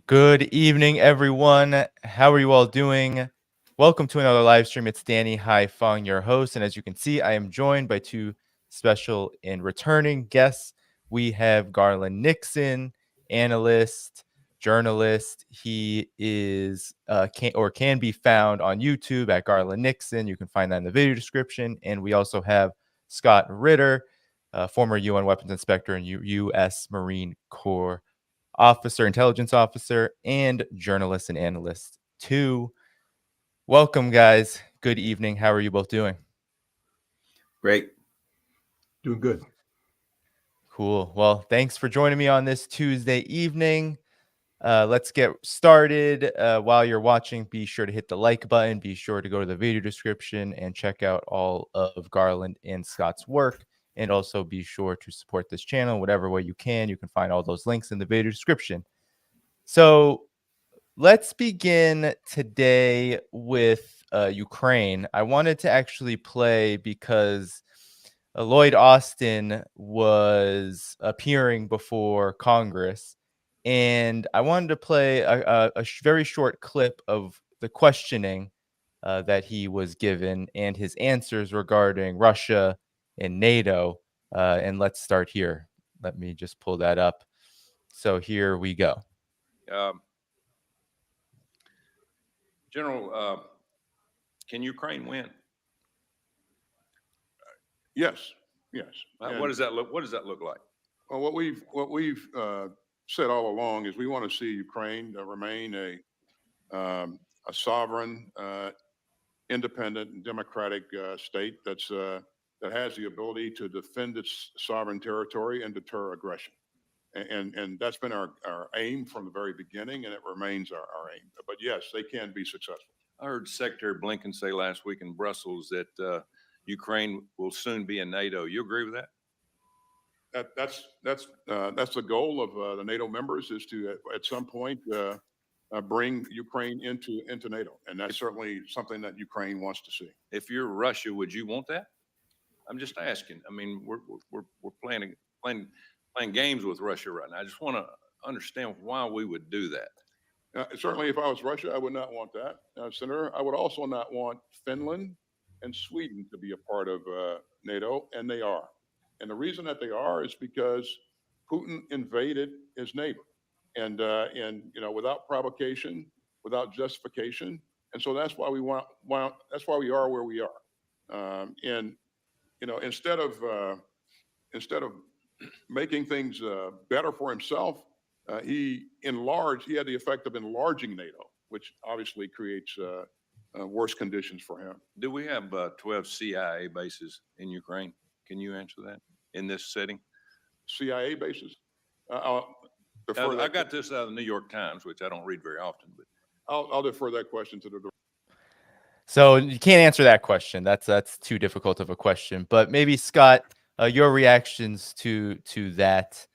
Good evening, everyone. How are you all doing? Welcome to another live stream. It's Danny Dhaiphong, your host. And as you can see, I am joined by two special and returning guests. We have Garland Nixon, analyst, journalist. He is can be found on YouTube at Garland Nixon. You can find that in the video description. And we also have Scott Ritter, former UN weapons inspector and U.S. Marine Corps officer, intelligence officer, and journalist and analyst too. Welcome, guys. Good evening. How are you both doing? Great. Doing good. Cool. Well, thanks for joining me on this Tuesday evening. Let's get started. While you're watching, be sure to hit the like button. Be sure to go to the video description and check out all of Garland and Scott's work. And also be sure to support this channel whatever way you can. You can find all those links in the video description. So let's begin today with Ukraine. I wanted to actually play because Lloyd Austin was appearing before Congress, and I wanted to play a very short clip of the questioning that he was given and his answers regarding Russia and NATO. And let's start here. Let me just pull that up. So here we go. General, can Ukraine win? Yes. What does that look? What does that look like? Well, what we've said all along is we want to see Ukraine remain a sovereign, independent, and democratic state that has the ability to defend its sovereign territory and deter aggression. And that's been our aim from the very beginning, and it remains our aim. But yes, they can be successful. I heard Secretary Blinken say last week in Brussels that Ukraine will soon be in NATO. You agree with that? That's the goal of the NATO members, is to at some point bring Ukraine into NATO, and that's certainly something that Ukraine wants to see. If you're Russia, would you want that? I'm just asking. I mean, we're playing games with Russia right now. I just want to understand why we would do that. Certainly, if I was Russia, I would not want that, Senator. I would also not want Finland and Sweden to be a part of NATO, and they are. And the reason that they are is because Putin invaded his neighbor, and without provocation, without justification, and so that's why we that's why we are where we are. Instead of making things better for himself, he had the effect of enlarging NATO, which obviously creates worse conditions for him. Do we have 12 CIA bases in Ukraine? Can you answer that in this setting? CIA bases? I got this out of the New York Times, which I don't read very often, but I'll defer that question to the. So you can't answer that question. That's too difficult of a question. But maybe Scott, your reactions to that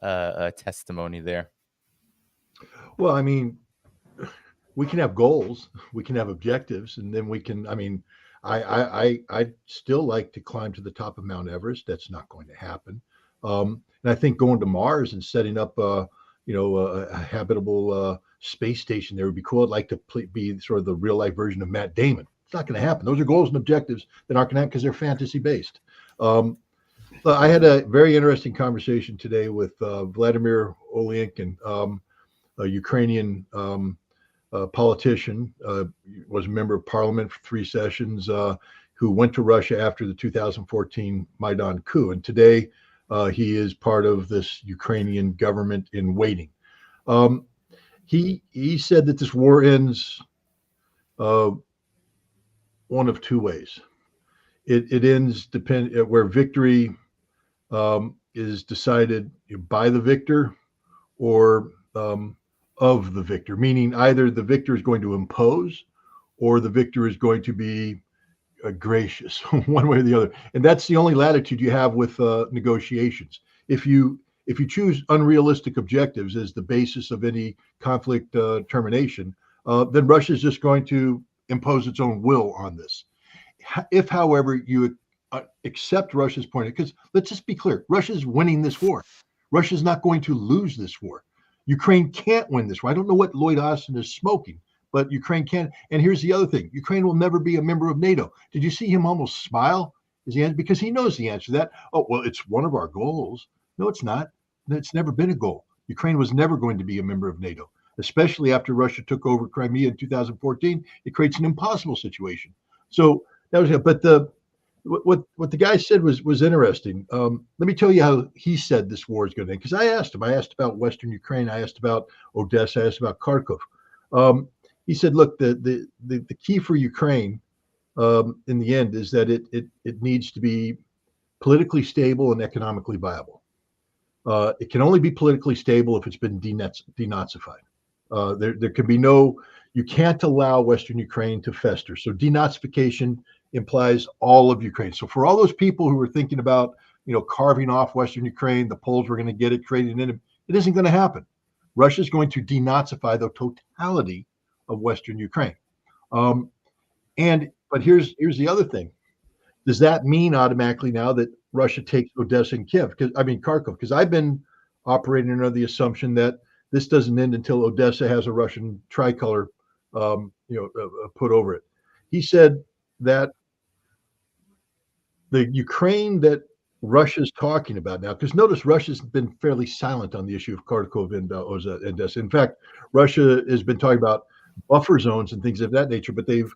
testimony there. Well, I mean, we can have goals, we can have objectives, and then we can. I mean, I still like to climb to the top of Mount Everest. That's not going to happen. And I think going to Mars and setting up a habitable space station there would be cool. I'd like to be sort of the real life version of Matt Damon. It's not going to happen. Those are goals and objectives that aren't going to happen because they're fantasy based. I had a very interesting conversation today with Vladimir Olyenkin, a Ukrainian politician, was a member of parliament for 3 sessions, who went to Russia after the 2014 Maidan coup. And today he is part of this Ukrainian government in waiting. He said that this war ends one of 2 ways. It ends where victory is decided by the victor or of the victor, meaning either the victor is going to impose or the victor is going to be gracious, one way or the other. And that's the only latitude you have with negotiations. If you choose unrealistic objectives as the basis of any conflict termination, then Russia is just going to impose its own will on this. If, however, you accept Russia's point, because let's just be clear, Russia's winning this war. Russia's not going to lose this war. Ukraine can't win this war. I don't know what Lloyd Austin is smoking, but Ukraine can. And here's the other thing: Ukraine will never be a member of NATO. Did you see him almost smile? Is the answer, because he knows the answer to that. Oh, well, it's one of our goals. No, it's not. It's never been a goal. Ukraine was never going to be a member of NATO, especially after Russia took over Crimea in 2014. It creates an impossible situation. So that was it. But what the guy said was interesting. Let me tell you how he said this war is going to end. Because I asked him. I asked about Western Ukraine. I asked about Odessa. I asked about Kharkov. He said, "Look, the key for Ukraine in the end is that it needs to be politically stable and economically viable. It can only be politically stable if it's been denazified. There can be no. You can't allow Western Ukraine to fester. So denazification implies all of Ukraine. So for all those people who were thinking about, carving off Western Ukraine, the Poles were going to get it, creating it, it isn't going to happen. Russia's going to denazify the totality of Western Ukraine. But here's the other thing. Does that mean automatically now that Russia takes Odessa and Kharkov? Because I've been operating under the assumption that this doesn't end until Odessa has a Russian tricolor, put over it. He said that the Ukraine that Russia's talking about now, because notice Russia's been fairly silent on the issue of Kharkov and Odessa. In fact, Russia has been talking about buffer zones and things of that nature, but they've,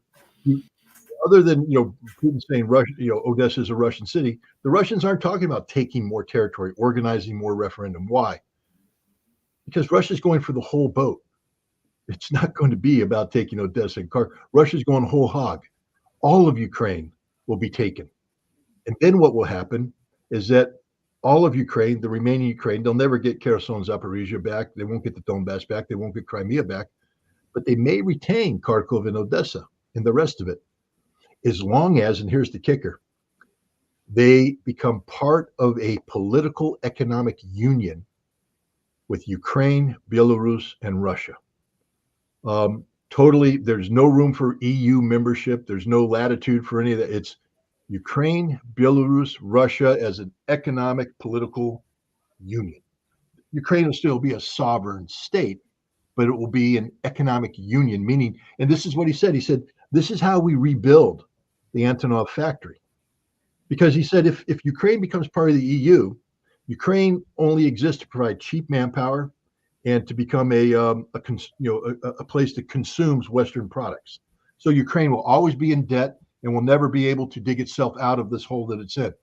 other than Putin saying Russia, Odessa is a Russian city, the Russians aren't talking about taking more territory, organizing more referendum. Why? Because Russia's going for the whole boat. It's not going to be about taking Odessa and Kharkov. Russia's going whole hog. All of Ukraine will be taken. And then what will happen is that all of Ukraine, the remaining Ukraine, they'll never get Kherson, Zaporizhia back. They won't get the Donbass back. They won't get Crimea back. But they may retain Kharkov and Odessa and the rest of it, as long as, and here's the kicker, they become part of a political economic union with Ukraine, Belarus, and Russia. Totally, there's no room for EU membership. There's no latitude for any of that. It's Ukraine, Belarus, Russia as an economic political union. Ukraine will still be a sovereign state, but it will be an economic union, meaning, and this is what he said. He said, this is how we rebuild the Antonov factory. Because he said, if Ukraine becomes part of the EU, Ukraine only exists to provide cheap manpower and to become a place that consumes Western products. So Ukraine will always be in debt and will never be able to dig itself out of this hole that it's in.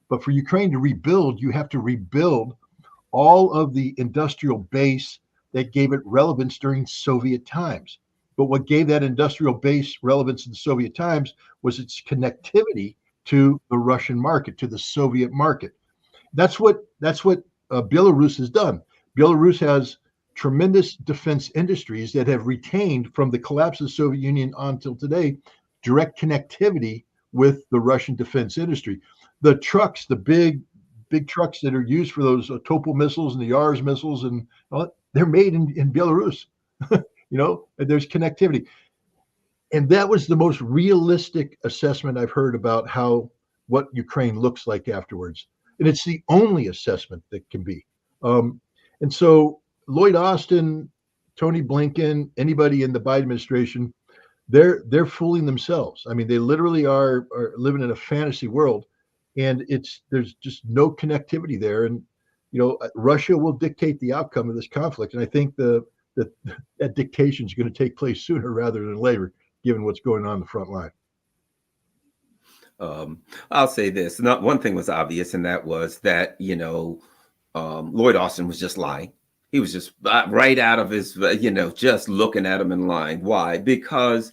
But for Ukraine to rebuild, you have to rebuild all of the industrial base that gave it relevance during Soviet times. But what gave that industrial base relevance in the Soviet times was its connectivity to the Russian market, to the Soviet market. That's what Belarus has done. Belarus has tremendous defense industries that have retained, from the collapse of the Soviet Union until today, direct connectivity with the Russian defense industry. The trucks, the big trucks that are used for those Topol missiles and the Yars missiles, and they're made in Belarus. There's connectivity. And that was the most realistic assessment I've heard about what Ukraine looks like afterwards. And it's the only assessment that can be. And so Lloyd Austin, Tony Blinken, anybody in the Biden administration, they're fooling themselves. I mean, they literally are living in a fantasy world, and there's just no connectivity there. And Russia will dictate the outcome of this conflict. And I think that dictation is going to take place sooner rather than later, given what's going on the front line. I'll say this. One thing was obvious, and that was that, Lloyd Austin was just lying. He was just right out of his, just looking at him and lying. Why? Because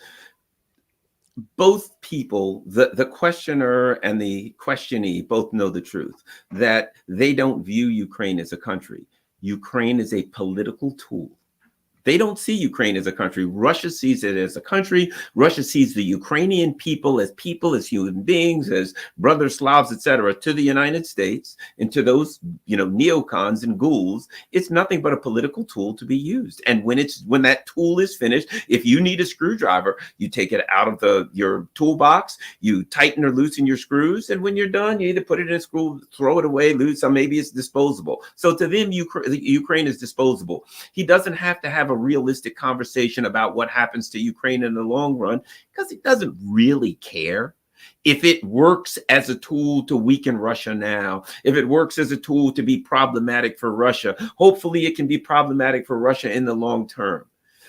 both people, the questioner and the questionee, both know the truth, that they don't view Ukraine as a country. Ukraine is a political tool They don't see Ukraine as a country. Russia sees it as a country. Russia sees the Ukrainian people, as human beings, as brothers, Slavs, etc. To the United States and to those, neocons and ghouls, it's nothing but a political tool to be used. And when that tool is finished, if you need a screwdriver, you take it out of your toolbox, you tighten or loosen your screws, and when you're done, you either put it in a screw, throw it away, lose some, maybe it's disposable. So to them, Ukraine is disposable. He doesn't have to have a realistic conversation about what happens to Ukraine in the long run, because he doesn't really care. If it works as a tool to weaken Russia now, if it works as a tool to be problematic for Russia, hopefully it can be problematic for Russia in the long term.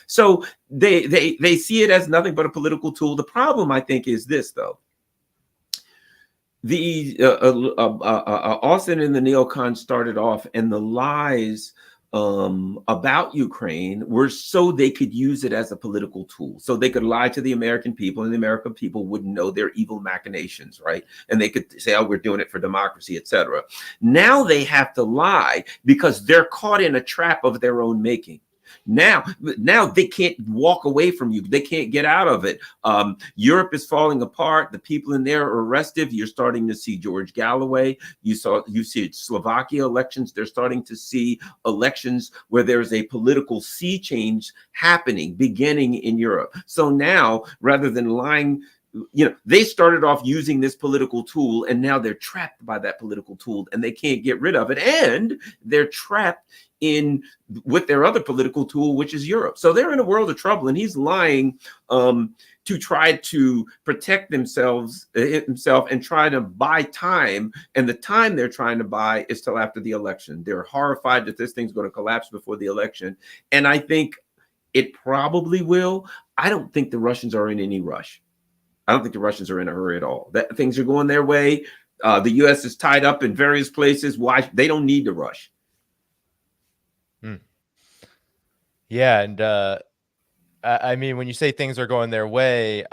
So they see it as nothing but a political tool. The problem, I think, is this, though. Austin and the neocons started off, and the lies about Ukraine were so they could use it as a political tool. So they could lie to the American people, and the American people wouldn't know their evil machinations, right? And they could say, oh, we're doing it for democracy, etc. Now they have to lie because they're caught in a trap of their own making. Now they can't walk away from you. They can't get out of it. Europe is falling apart. The people in there are restive. You're starting to see George Galloway. You see Slovakia elections. They're starting to see elections where there's a political sea change happening, beginning in Europe. So now, rather than lying, they started off using this political tool, and now they're trapped by that political tool, and they can't get rid of it. And they're trapped with their other political tool, which is Europe. So they're in a world of trouble, and he's lying to try to protect himself and try to buy time. And the time they're trying to buy is till after the election. They're horrified that this thing's going to collapse before the election. And I think it probably will. I don't think the Russians are in any rush. I don't think the Russians are in a hurry at all. That things are going their way. The U.S. is tied up in various places. Why? They don't need to rush. Yeah, and I mean, when you say things are going their way,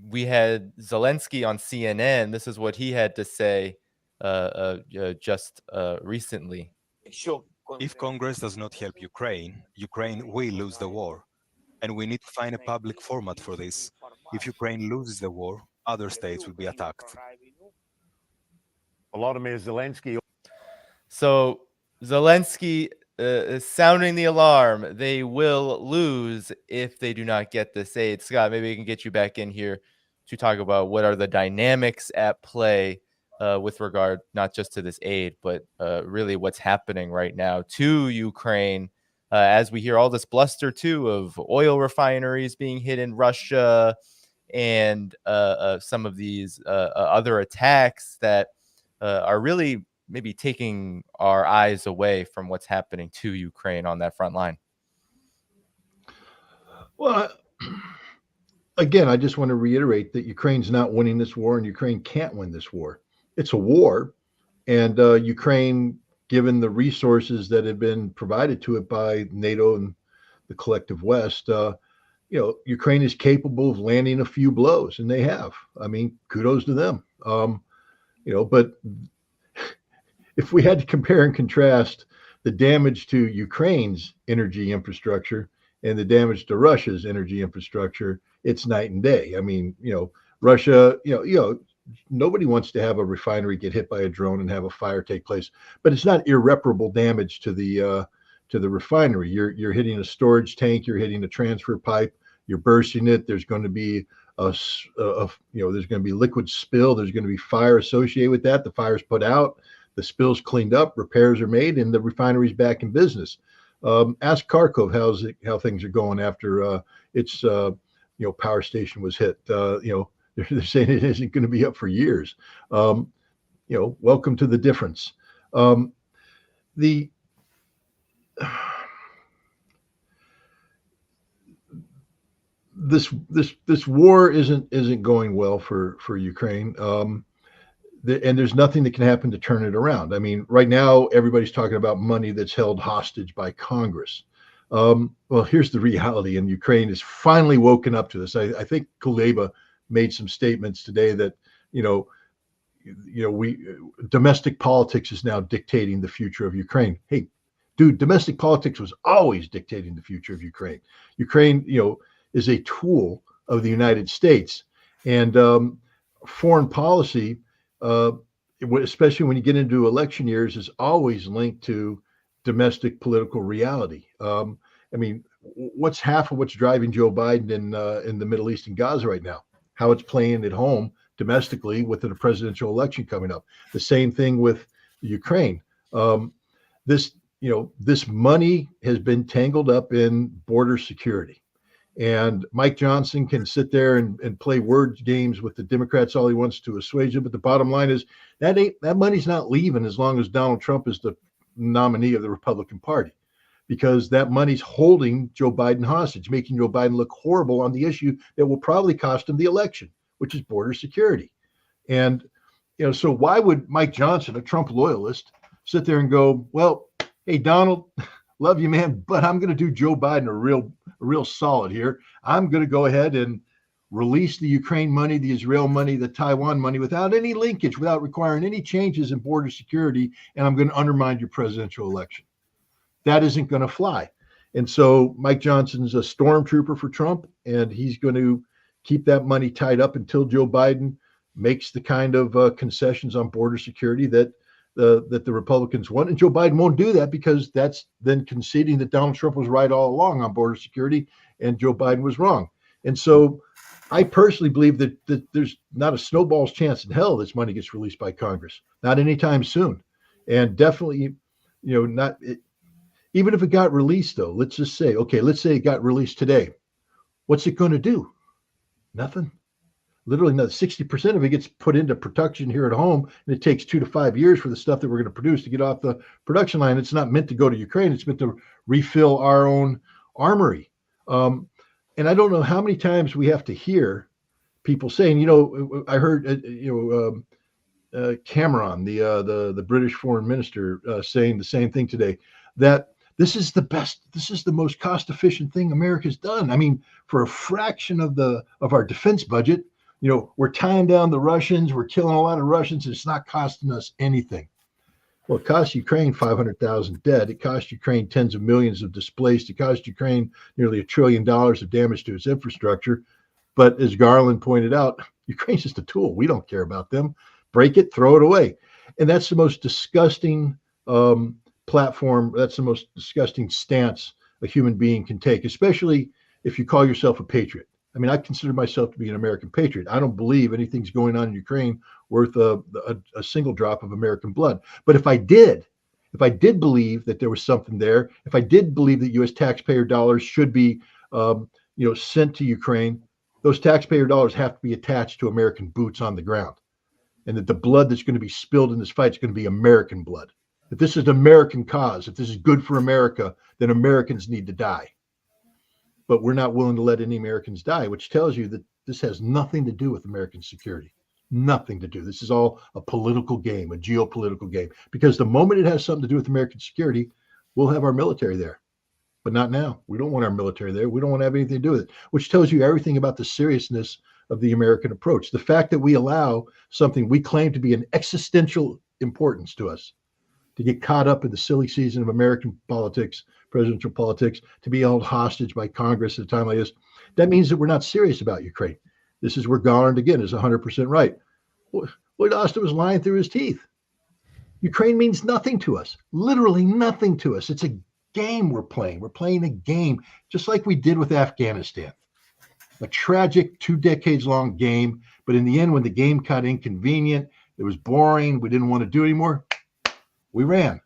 we had Zelensky on CNN. This is what he had to say just recently. If Congress does not help Ukraine, Ukraine will lose the war. And we need to find a public format for this. If Ukraine loses the war, other states will be attacked. Volodymyr Zelensky. So Zelensky is sounding the alarm. They will lose if they do not get this aid. Scott, maybe we can get you back in here to talk about what are the dynamics at play with regard not just to this aid, but really what's happening right now to Ukraine. As we hear all this bluster, too, of oil refineries being hit in Russia and some of these other attacks that are really maybe taking our eyes away from what's happening to Ukraine on that front line. Well, again, I just want to reiterate that Ukraine's not winning this war, and Ukraine can't win this war. It's a war, and Ukraine, given the resources that have been provided to it by NATO and the collective West, Ukraine is capable of landing a few blows, and they have. I mean, kudos to them. But if we had to compare and contrast the damage to Ukraine's energy infrastructure and the damage to Russia's energy infrastructure, it's night and day. I mean, Russia, nobody wants to have a refinery get hit by a drone and have a fire take place, but it's not irreparable damage to the refinery. You're hitting a storage tank, you're hitting a transfer pipe, you're bursting it. There's going to be there's going to be liquid spill. There's going to be fire associated with that. The fire's put out, the spill's cleaned up, repairs are made, and the refinery's back in business. Ask Kharkov how things are going after its power station was hit. They're saying it isn't going to be up for years. Welcome to the difference. This war isn't going well for Ukraine. And there's nothing that can happen to turn it around. I mean, right now everybody's talking about money that's held hostage by Congress. Well, here's the reality, and Ukraine is finally woken up to this. I think Kuleba made some statements today that domestic politics is now dictating the future of Ukraine. Hey, dude, domestic politics was always dictating the future of Ukraine. Ukraine, is a tool of the United States, and foreign policy, especially when you get into election years, is always linked to domestic political reality. I mean, what's half of what's driving Joe Biden in the Middle East and Gaza right now? How it's playing at home domestically with the presidential election coming up. The same thing with Ukraine. This money has been tangled up in border security. And Mike Johnson can sit there and play word games with the Democrats all he wants to assuage them. But the bottom line is that money's not leaving as long as Donald Trump is the nominee of the Republican Party, because that money's holding Joe Biden hostage, making Joe Biden look horrible on the issue that will probably cost him the election, which is border security. And, so why would Mike Johnson, a Trump loyalist, sit there and go, well, hey, Donald, love you, man, but I'm going to do Joe Biden a real solid here. I'm going to go ahead and release the Ukraine money, the Israel money, the Taiwan money without any linkage, without requiring any changes in border security, and I'm going to undermine your presidential election. That isn't going to fly. And so Mike Johnson's a stormtrooper for Trump, and he's going to keep that money tied up until Joe Biden makes the kind of concessions on border security that the Republicans want. And Joe Biden won't do that, because that's then conceding that Donald Trump was right all along on border security and Joe Biden was wrong. And so I personally believe that there's not a snowball's chance in hell this money gets released by Congress, not anytime soon. And definitely, even if it got released, though, let's say it got released today. What's it going to do? Nothing. Literally not 60% of it gets put into production here at home, and it takes 2 to 5 years for the stuff that we're going to produce to get off the production line. It's not meant to go to Ukraine. It's meant to refill our own armory. And I don't know how many times we have to hear people saying, I heard, Cameron, the British foreign minister, saying the same thing today, that this is the most cost efficient thing America's done. I mean, for a fraction of our defense budget, we're tying down the Russians, we're killing a lot of Russians, and it's not costing us anything. Well, it cost Ukraine 500,000 dead. It cost Ukraine tens of millions of displaced. It cost Ukraine nearly $1 trillion of damage to its infrastructure. But as Garland pointed out, Ukraine's just a tool. We don't care about them. Break it, throw it away. And that's the most disgusting platform. That's the most disgusting stance a human being can take, especially if you call yourself a patriot. I mean, I consider myself to be an American patriot. I don't believe anything's going on in Ukraine worth a single drop of American blood. But if I did believe that there was something there, if I did believe that U.S. taxpayer dollars should be, sent to Ukraine, those taxpayer dollars have to be attached to American boots on the ground, and that the blood that's going to be spilled in this fight is going to be American blood. If this is an American cause, if this is good for America, then Americans need to die. But we're not willing to let any Americans die, which tells you that this has nothing to do with American security. Nothing to do. This is all a political game, a geopolitical game. Because the moment it has something to do with American security, we'll have our military there. But not now. We don't want our military there. We don't want to have anything to do with it, which tells you everything about the seriousness of the American approach. The fact that we allow something we claim to be an existential importance to us to get caught up in the silly season of American politics, presidential politics, to be held hostage by Congress at a time like this, that means that we're not serious about Ukraine. This is where Garland, again, is 100% right. Lloyd Austin was lying through his teeth. Ukraine means nothing to us, literally nothing to us. It's a game we're playing. We're playing a game, just like we did with Afghanistan. A tragic 2 decades long game. But in the end, when the game got inconvenient, it was boring, we didn't want to do anymore, we ran.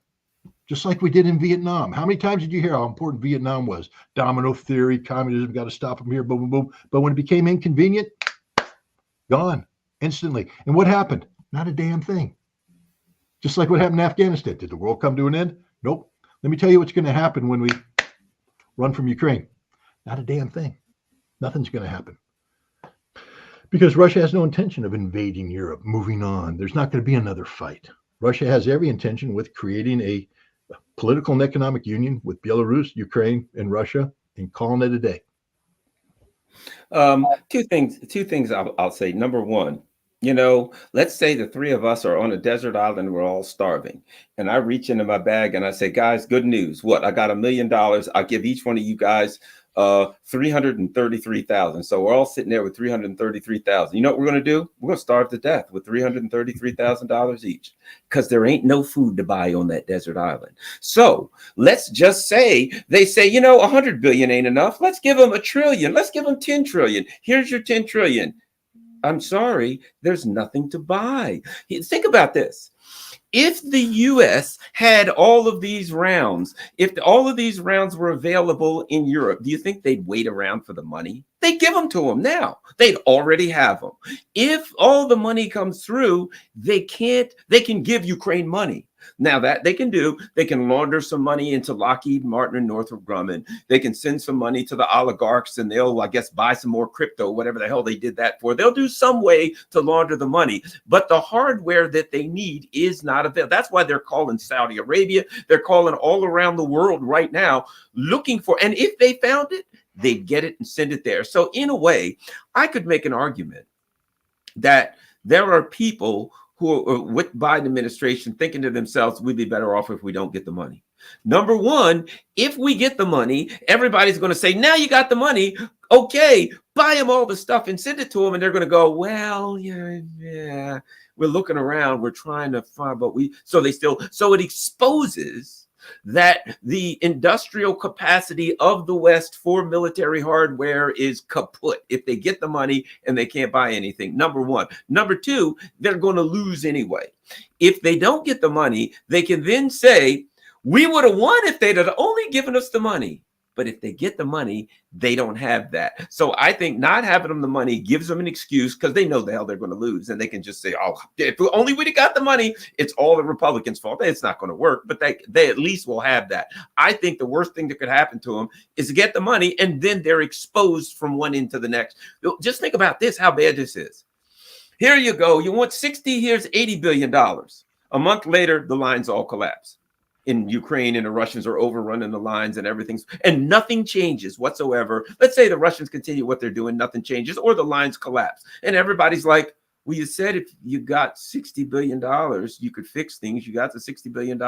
Just like we did in Vietnam. How many times did you hear how important Vietnam was? Domino theory, communism, got to stop them here, boom, boom, boom. But when it became inconvenient, gone instantly. And what happened? Not a damn thing. Just like what happened in Afghanistan. Did the world come to an end? Nope. Let me tell you what's going to happen when we run from Ukraine. Not a damn thing. Nothing's going to happen. Because Russia has no intention of invading Europe, moving on. There's not going to be another fight. Russia has every intention with creating a political and economic union with Belarus, Ukraine, and Russia, and calling it a day. Two things I'll say. Number one, You know, let's say the three of us are on a desert island, we're all starving. And I reach into my bag and I say, guys, good news. What? I got $1 million. I'll give each one of you guys 333,000. So we're all sitting there with 333,000. You know what we're going to do? We're going to starve to death with $333,000 each because there ain't no food to buy on that desert island. So let's just say they say, you know, 100 billion ain't enough. Let's give them 1 trillion. Let's give them 10 trillion. Here's your 10 trillion. I'm sorry, there's nothing to buy. Think about this. If the US had all of these rounds, if all of these rounds were available in Europe, do you think they'd wait around for the money? They'd give them to them now. They'd already have them. If all the money comes through, they can give Ukraine money. Now that they can do, they can launder some money into Lockheed Martin and Northrop Grumman. They can send some money to the oligarchs and they'll, I guess, buy some more crypto, whatever the hell they did that for. They'll do some way to launder the money, but the hardware that they need is not available. That's why they're calling Saudi Arabia. They're calling all around the world right now looking for, and if they found it, they'd get it and send it there. So in a way, I could make an argument that there are people who are with Biden administration thinking to themselves, we'd be better off if we don't get the money. Number one, if we get the money, everybody's going to say, now you got the money. Okay, buy them all the stuff and send it to them. And they're going to go, well, yeah, we're looking around. We're trying to find, so it exposes that the industrial capacity of the West for military hardware is kaput if they get the money and they can't buy anything. Number one. Number two, they're going to lose anyway. If they don't get the money, they can then say, we would have won if they'd have only given us the money. But if they get the money, they don't have that. So I think not having them the money gives them an excuse because they know the hell they're going to lose. And they can just say, oh, if only we'd have got the money, it's all the Republicans' fault. It's not going to work, but they at least will have that. I think the worst thing that could happen to them is to get the money and then they're exposed from one end to the next. Just think about this, how bad this is. Here you go. You want 60, here's $80 billion. A month later, the lines all collapse. In Ukraine and the Russians are overrunning the lines and everything, and nothing changes whatsoever. Let's say the Russians continue what they're doing, nothing changes, or the lines collapse. And everybody's like, well, you said if you got $60 billion, you could fix things. You got the $60 billion.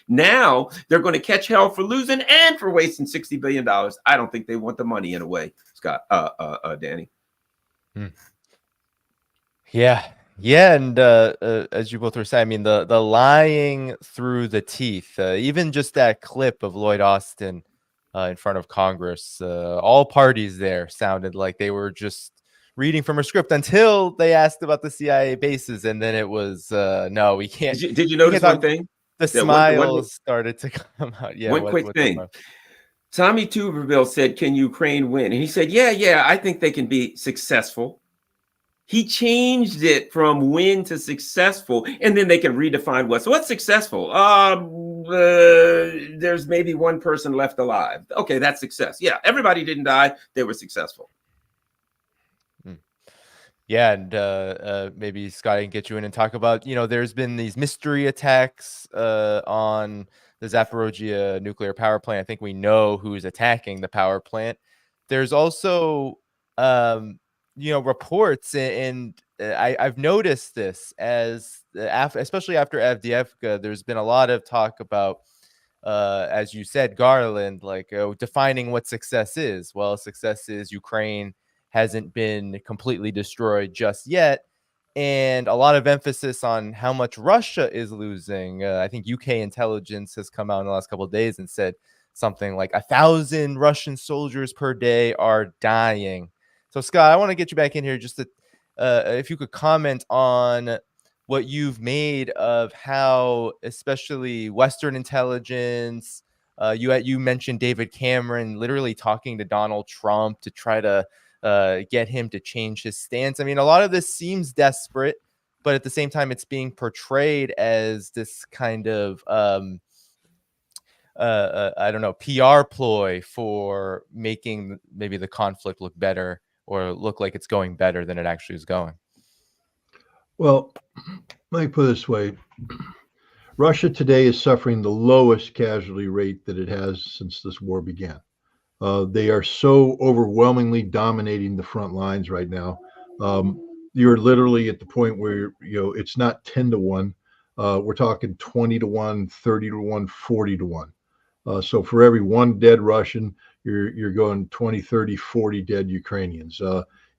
Now they're going to catch hell for losing and for wasting $60 billion. I don't think they want the money in a way, Scott, Danny. Yeah. Yeah, and as you both were saying, I mean, the lying through the teeth, even just that clip of Lloyd Austin in front of Congress, all parties there sounded like they were just reading from a script until they asked about the CIA bases, and then it was, no, we can't. Did you notice one thing? The smiles started to come out. Yeah, one quick thing. Tommy Tuberville said, can Ukraine win? And he said, yeah, I think they can be successful. He changed it from win to successful, and then they can redefine what's successful. There's maybe one person left alive. Okay, that's success. Yeah, everybody didn't die. They were successful. Yeah, and maybe Scott can get you in and talk about, there's been these mystery attacks on the Zaporozhye nuclear power plant. I think we know who's attacking the power plant. There's also reports, and I've noticed this especially after Avdiivka, there's been a lot of talk about, as you said, Garland, like defining what success is. Well, success is Ukraine hasn't been completely destroyed just yet, and a lot of emphasis on how much Russia is losing. I think UK intelligence has come out in the last couple of days and said something like 1,000 Russian soldiers per day are dying. So, Scott, I want to get you back in here just to, if you could comment on what you've made of how, especially Western intelligence, you mentioned David Cameron literally talking to Donald Trump to try to get him to change his stance. I mean, a lot of this seems desperate, but at the same time, it's being portrayed as this kind of, I don't know, PR ploy for making maybe the conflict look better, or look like it's going better than it actually is going. Well, let me put it this way. Russia today is suffering the lowest casualty rate that it has since this war began. They are so overwhelmingly dominating the front lines right now. you're literally at the point where it's not 10-1. We're talking 20-1, 30-1, 40-1. So for every one dead Russian, you're going 20, 30, 40 dead Ukrainians.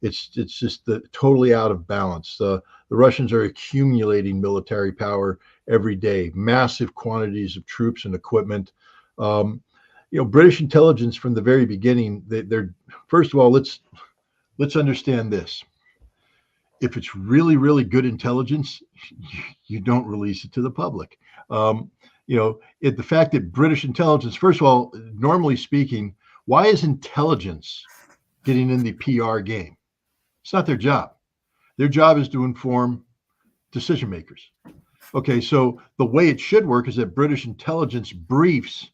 It's just totally out of balance. The Russians are accumulating military power every day, massive quantities of troops and equipment. British intelligence from the very beginning, they're first of all, let's understand this. If it's really, really good intelligence, you don't release it to the public. The fact that British intelligence, first of all, normally speaking, why is intelligence getting in the PR game? It's not their job. Their job is to inform decision makers. Okay, so the way it should work is that British intelligence briefs,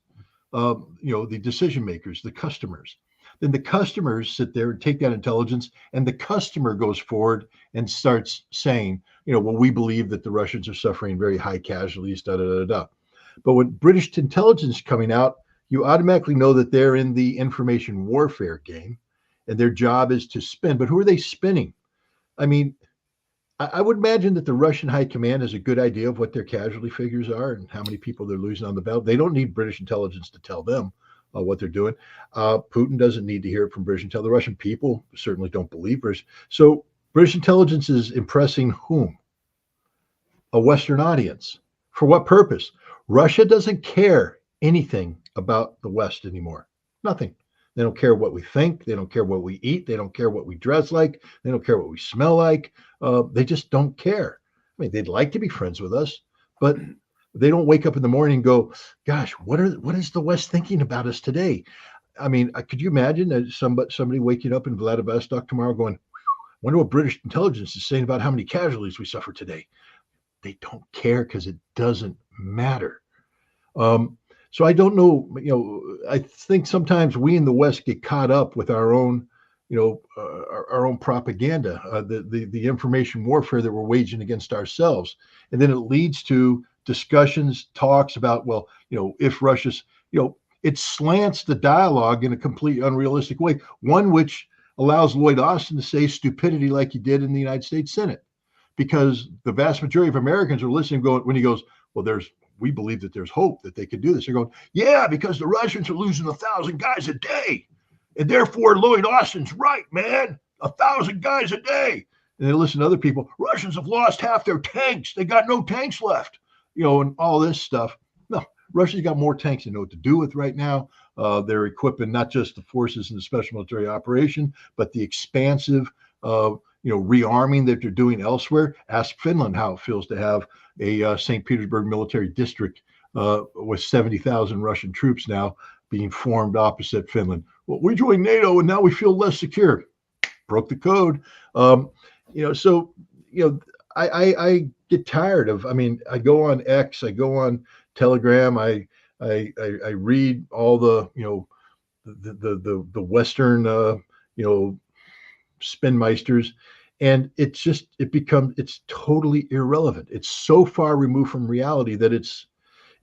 the decision makers, the customers. Then the customers sit there and take that intelligence, and the customer goes forward and starts saying, well, we believe that the Russians are suffering very high casualties, da da da da. But when British intelligence coming out, you automatically know that they're in the information warfare game, and their job is to spin. But who are they spinning? I mean, I would imagine that the Russian high command has a good idea of what their casualty figures are and how many people they're losing on the battle. They don't need British intelligence to tell them what they're doing. Putin doesn't need to hear it from British intelligence. The Russian people certainly don't believe British. So British intelligence is impressing whom? A Western audience. For what purpose? Russia doesn't care anything about the West anymore. Nothing. They don't care what we think. They don't care what we eat. They don't care what we dress like. They don't care what we smell like. They just don't care. I mean, they'd like to be friends with us, but they don't wake up in the morning and go, gosh, what is the West thinking about us today? I mean, could you imagine somebody waking up in Vladivostok tomorrow going, I wonder what British intelligence is saying about how many casualties we suffer today? They don't care because it doesn't matter. So I don't know, I think sometimes we in the West get caught up with our own, our own propaganda, the information warfare that we're waging against ourselves. And then it leads to discussions, talks about, well, if Russia's, it slants the dialogue in a completely unrealistic way, one which allows Lloyd Austin to say stupidity like he did in the United States Senate, because the vast majority of Americans are listening going, when he goes, well, we believe that there's hope that they could do this. They're going, yeah, because the Russians are losing 1,000 guys a day. And therefore, Lloyd Austin's right, man. 1,000 guys a day. And they listen to other people. Russians have lost half their tanks. They got no tanks left, and all this stuff. No, Russia's got more tanks they know what to do with right now. They're equipping not just the forces in the special military operation, but the expansive, rearming that they're doing elsewhere. Ask Finland how it feels to have a St. Petersburg military district with 70,000 Russian troops now being formed opposite Finland. Well, we joined NATO and now we feel less secure. Broke the code. I get tired of, I go on X, I go on Telegram, I read all the Western, spinmeisters, and it's totally irrelevant. It's so far removed from reality that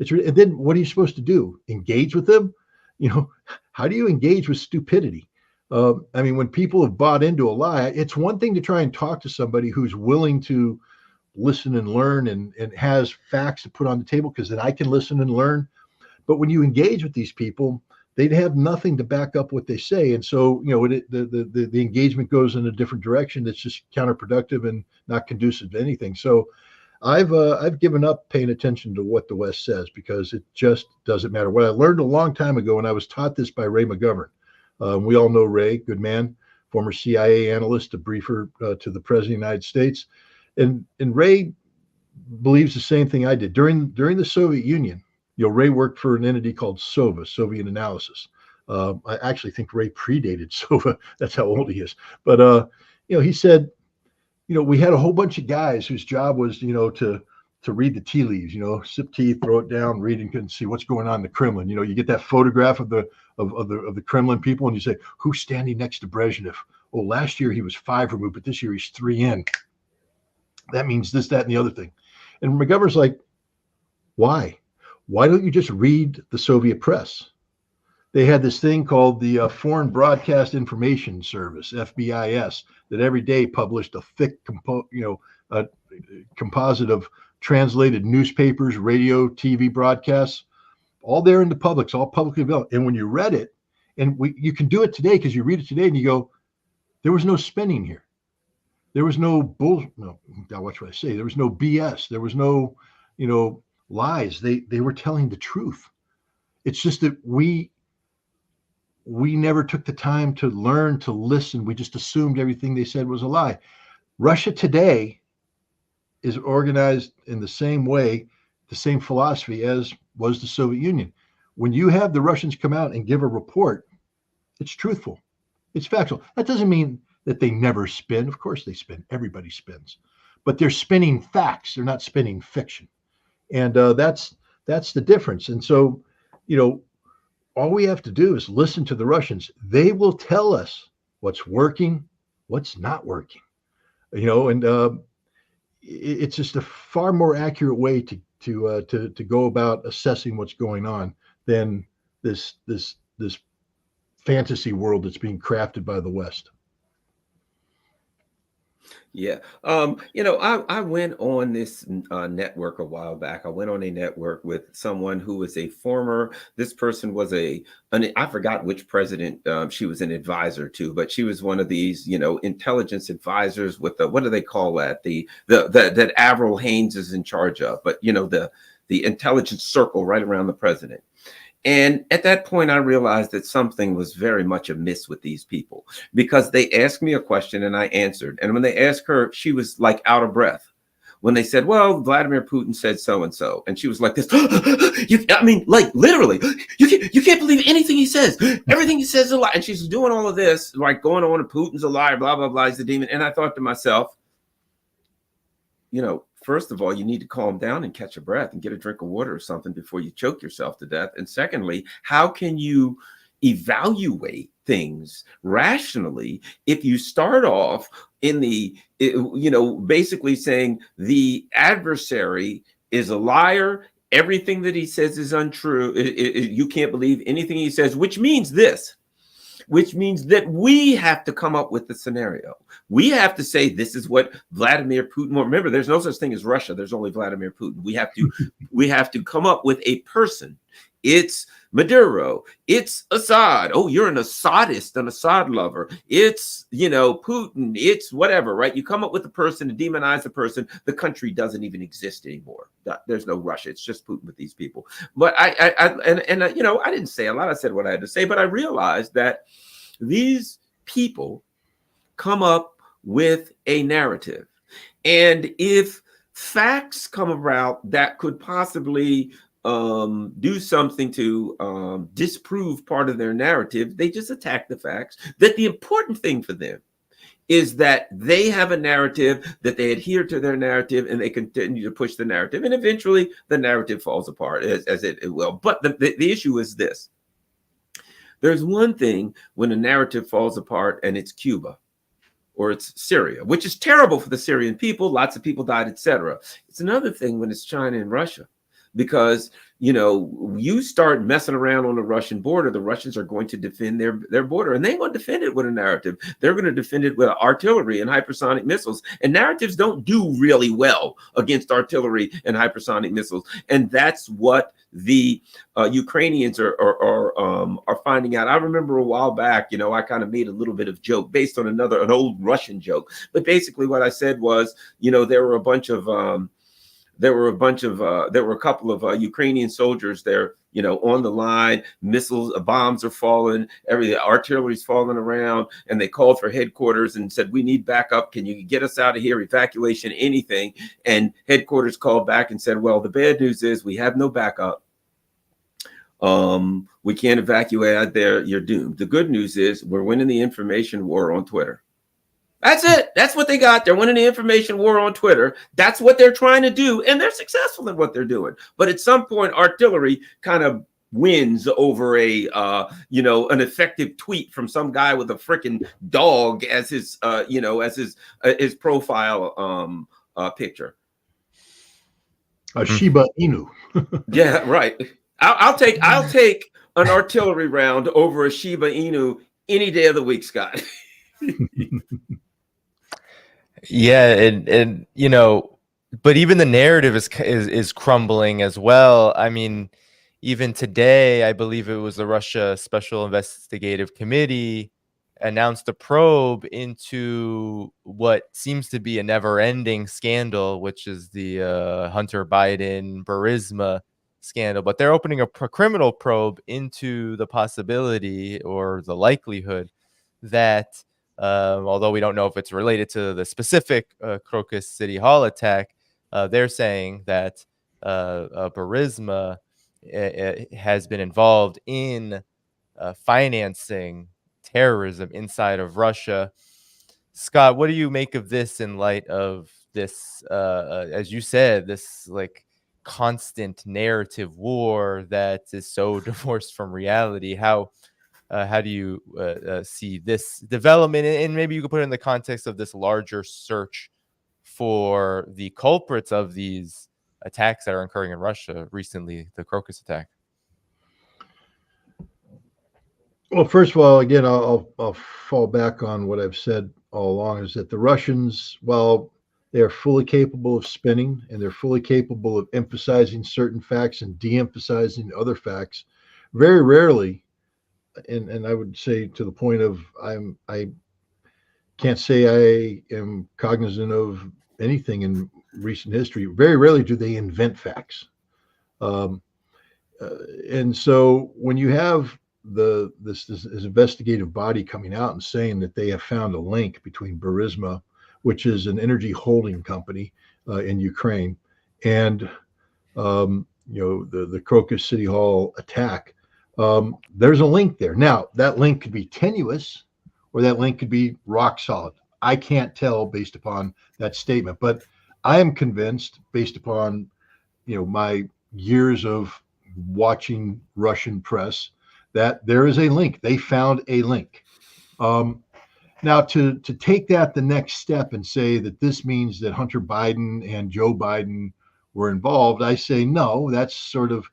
and then what are you supposed to do? Engage with them? How do you engage with stupidity? When people have bought into a lie, it's one thing to try and talk to somebody who's willing to listen and learn and has facts to put on the table, because then I can listen and learn. But when you engage with these people, they'd have nothing to back up what they say. And so, the engagement goes in a different direction that's just counterproductive and not conducive to anything. So I've given up paying attention to what the West says, because it just doesn't matter. What I learned a long time ago, and I was taught this by Ray McGovern. We all know Ray, good man, former CIA analyst, a briefer to the President of the United States. And Ray believes the same thing I did. During the Soviet Union, Ray worked for an entity called SOVA, Soviet Analysis. I actually think Ray predated SOVA. That's how old he is. But, he said, we had a whole bunch of guys whose job was, to read the tea leaves, sip tea, throw it down, read and see what's going on in the Kremlin. You get that photograph of the Kremlin people, and you say, who's standing next to Brezhnev? Oh, last year he was 5 removed, but this year he's 3 in. That means this, that, and the other thing. And McGovern's like, why? Why don't you just read the Soviet press? they had this thing called the Foreign Broadcast Information Service, FBIS, that every day published a thick a composite of translated newspapers, radio, TV broadcasts, all there in the public, it's all publicly available. And when you read it, and you can do it today because you read it today and you go, there was no spinning here. There was no what should I say? There was no BS. There was no, lies. They were telling the truth. It's just that we never took the time to learn, to listen. We just assumed everything they said was a lie. Russia today is organized in the same way, the same philosophy as was the Soviet Union. When you have the Russians come out and give a report, it's truthful, it's factual. That doesn't mean that they never spin. Of course they spin. Everybody spins. But they're spinning facts. They're not spinning fiction. And that's the difference. And so, all we have to do is listen to the Russians. They will tell us what's working, what's not working. And it's just a far more accurate way to go about assessing what's going on than this fantasy world that's being crafted by the West. Yeah. I went on this network a while back. I went on a network with someone who was this person was I forgot which president she was an advisor to, but she was one of these, intelligence advisors with what do they call that? That Avril Haines is in charge of, but the intelligence circle right around the president. And at that point, I realized that something was very much amiss with these people because they asked me a question and I answered. And when they asked her, she was like out of breath. When they said, well, Vladimir Putin said so-and-so. And she was like this, literally, you can't believe anything he says. Everything he says is a lie. And she's doing all of this, like going on, Putin's a liar, blah, blah, blah, he's the demon. And I thought to myself, first of all, you need to calm down and catch a breath and get a drink of water or something before you choke yourself to death. And secondly, how can you evaluate things rationally if you start off in basically saying the adversary is a liar, everything that he says is untrue, you can't believe anything he says, which means that we have to come up with the scenario. We have to say, this is what Vladimir Putin, well, remember, there's no such thing as Russia. There's only Vladimir Putin. We have to come up with a person. It's Maduro. It's Assad. Oh, you're an Assadist, an Assad lover. It's, Putin. It's whatever, right? You come up with a person to demonize the person. The country doesn't even exist anymore. There's no Russia. It's just Putin with these people. But I didn't say a lot. I said what I had to say, but I realized that these people come up with a narrative. And if facts come about that could possibly do something to disprove part of their narrative, they just attack the facts. That the important thing for them is that they have a narrative, that they adhere to their narrative, and they continue to push the narrative. And eventually the narrative falls apart, as it will. But the issue is this. There's one thing when a narrative falls apart and it's Cuba or it's Syria, which is terrible for the Syrian people. Lots of people died, etc. It's another thing when it's China and Russia, because you start messing around on the Russian border, the Russians are going to defend their border, and they ain't going to defend it with a narrative. They're going to defend it with artillery and hypersonic missiles. And narratives don't do really well against artillery and hypersonic missiles. And that's what the Ukrainians are finding out. I remember a while back, I kind of made a little bit of joke based on an old Russian joke. But basically what I said was, there were a couple of Ukrainian soldiers there, on the line, missiles, bombs are falling, artillery's falling around, and they called for headquarters and said, we need backup. Can you get us out of here? Evacuation, anything. And headquarters called back and said, well, the bad news is we have no backup. We can't evacuate out there. You're doomed. The good news is we're winning the information war on Twitter. That's it. That's what they got. They're winning the information war on Twitter. That's what they're trying to do. And they're successful in what they're doing. But at some point, artillery kind of wins over an effective tweet from some guy with a freaking dog as his profile picture. Shiba Inu. Yeah, right. I'll take an artillery round over a Shiba Inu any day of the week, Scott. Yeah, and you know, but even the narrative is crumbling as well. I mean, even today, I believe it was the Russia Special Investigative Committee announced a probe into what seems to be a never-ending scandal, which is the Hunter Biden Burisma scandal. But they're opening a criminal probe into the possibility or the likelihood that although we don't know if it's related to the specific Crocus City Hall attack, they're saying that Burisma has been involved in financing terrorism inside of Russia. Scott, what do you make of this in light of this, as you said, this like constant narrative war that is so divorced from reality? How do you see this development? And maybe you could put it in the context of this larger search for the culprits of these attacks that are occurring in Russia recently, the Crocus attack. Well, first of all, again, I'll fall back on what I've said all along, is that the Russians, while they are fully capable of spinning and they're fully capable of emphasizing certain facts and de-emphasizing other facts, very rarely, and I would say to the point of I can't say I am cognizant of anything in recent history. Very rarely do they invent facts. Um, and so when you have this investigative body coming out and saying that they have found a link between Burisma, which is an energy holding company in Ukraine, and the Crocus City Hall attack, there's a link there. Now that link could be tenuous, or that link could be rock solid. I can't tell based upon that statement, but I am convinced, based upon my years of watching Russian press, that there is a link. They found a link. Now, to take that the next step and say that this means that Hunter Biden and Joe Biden were involved, I say no. That's sort of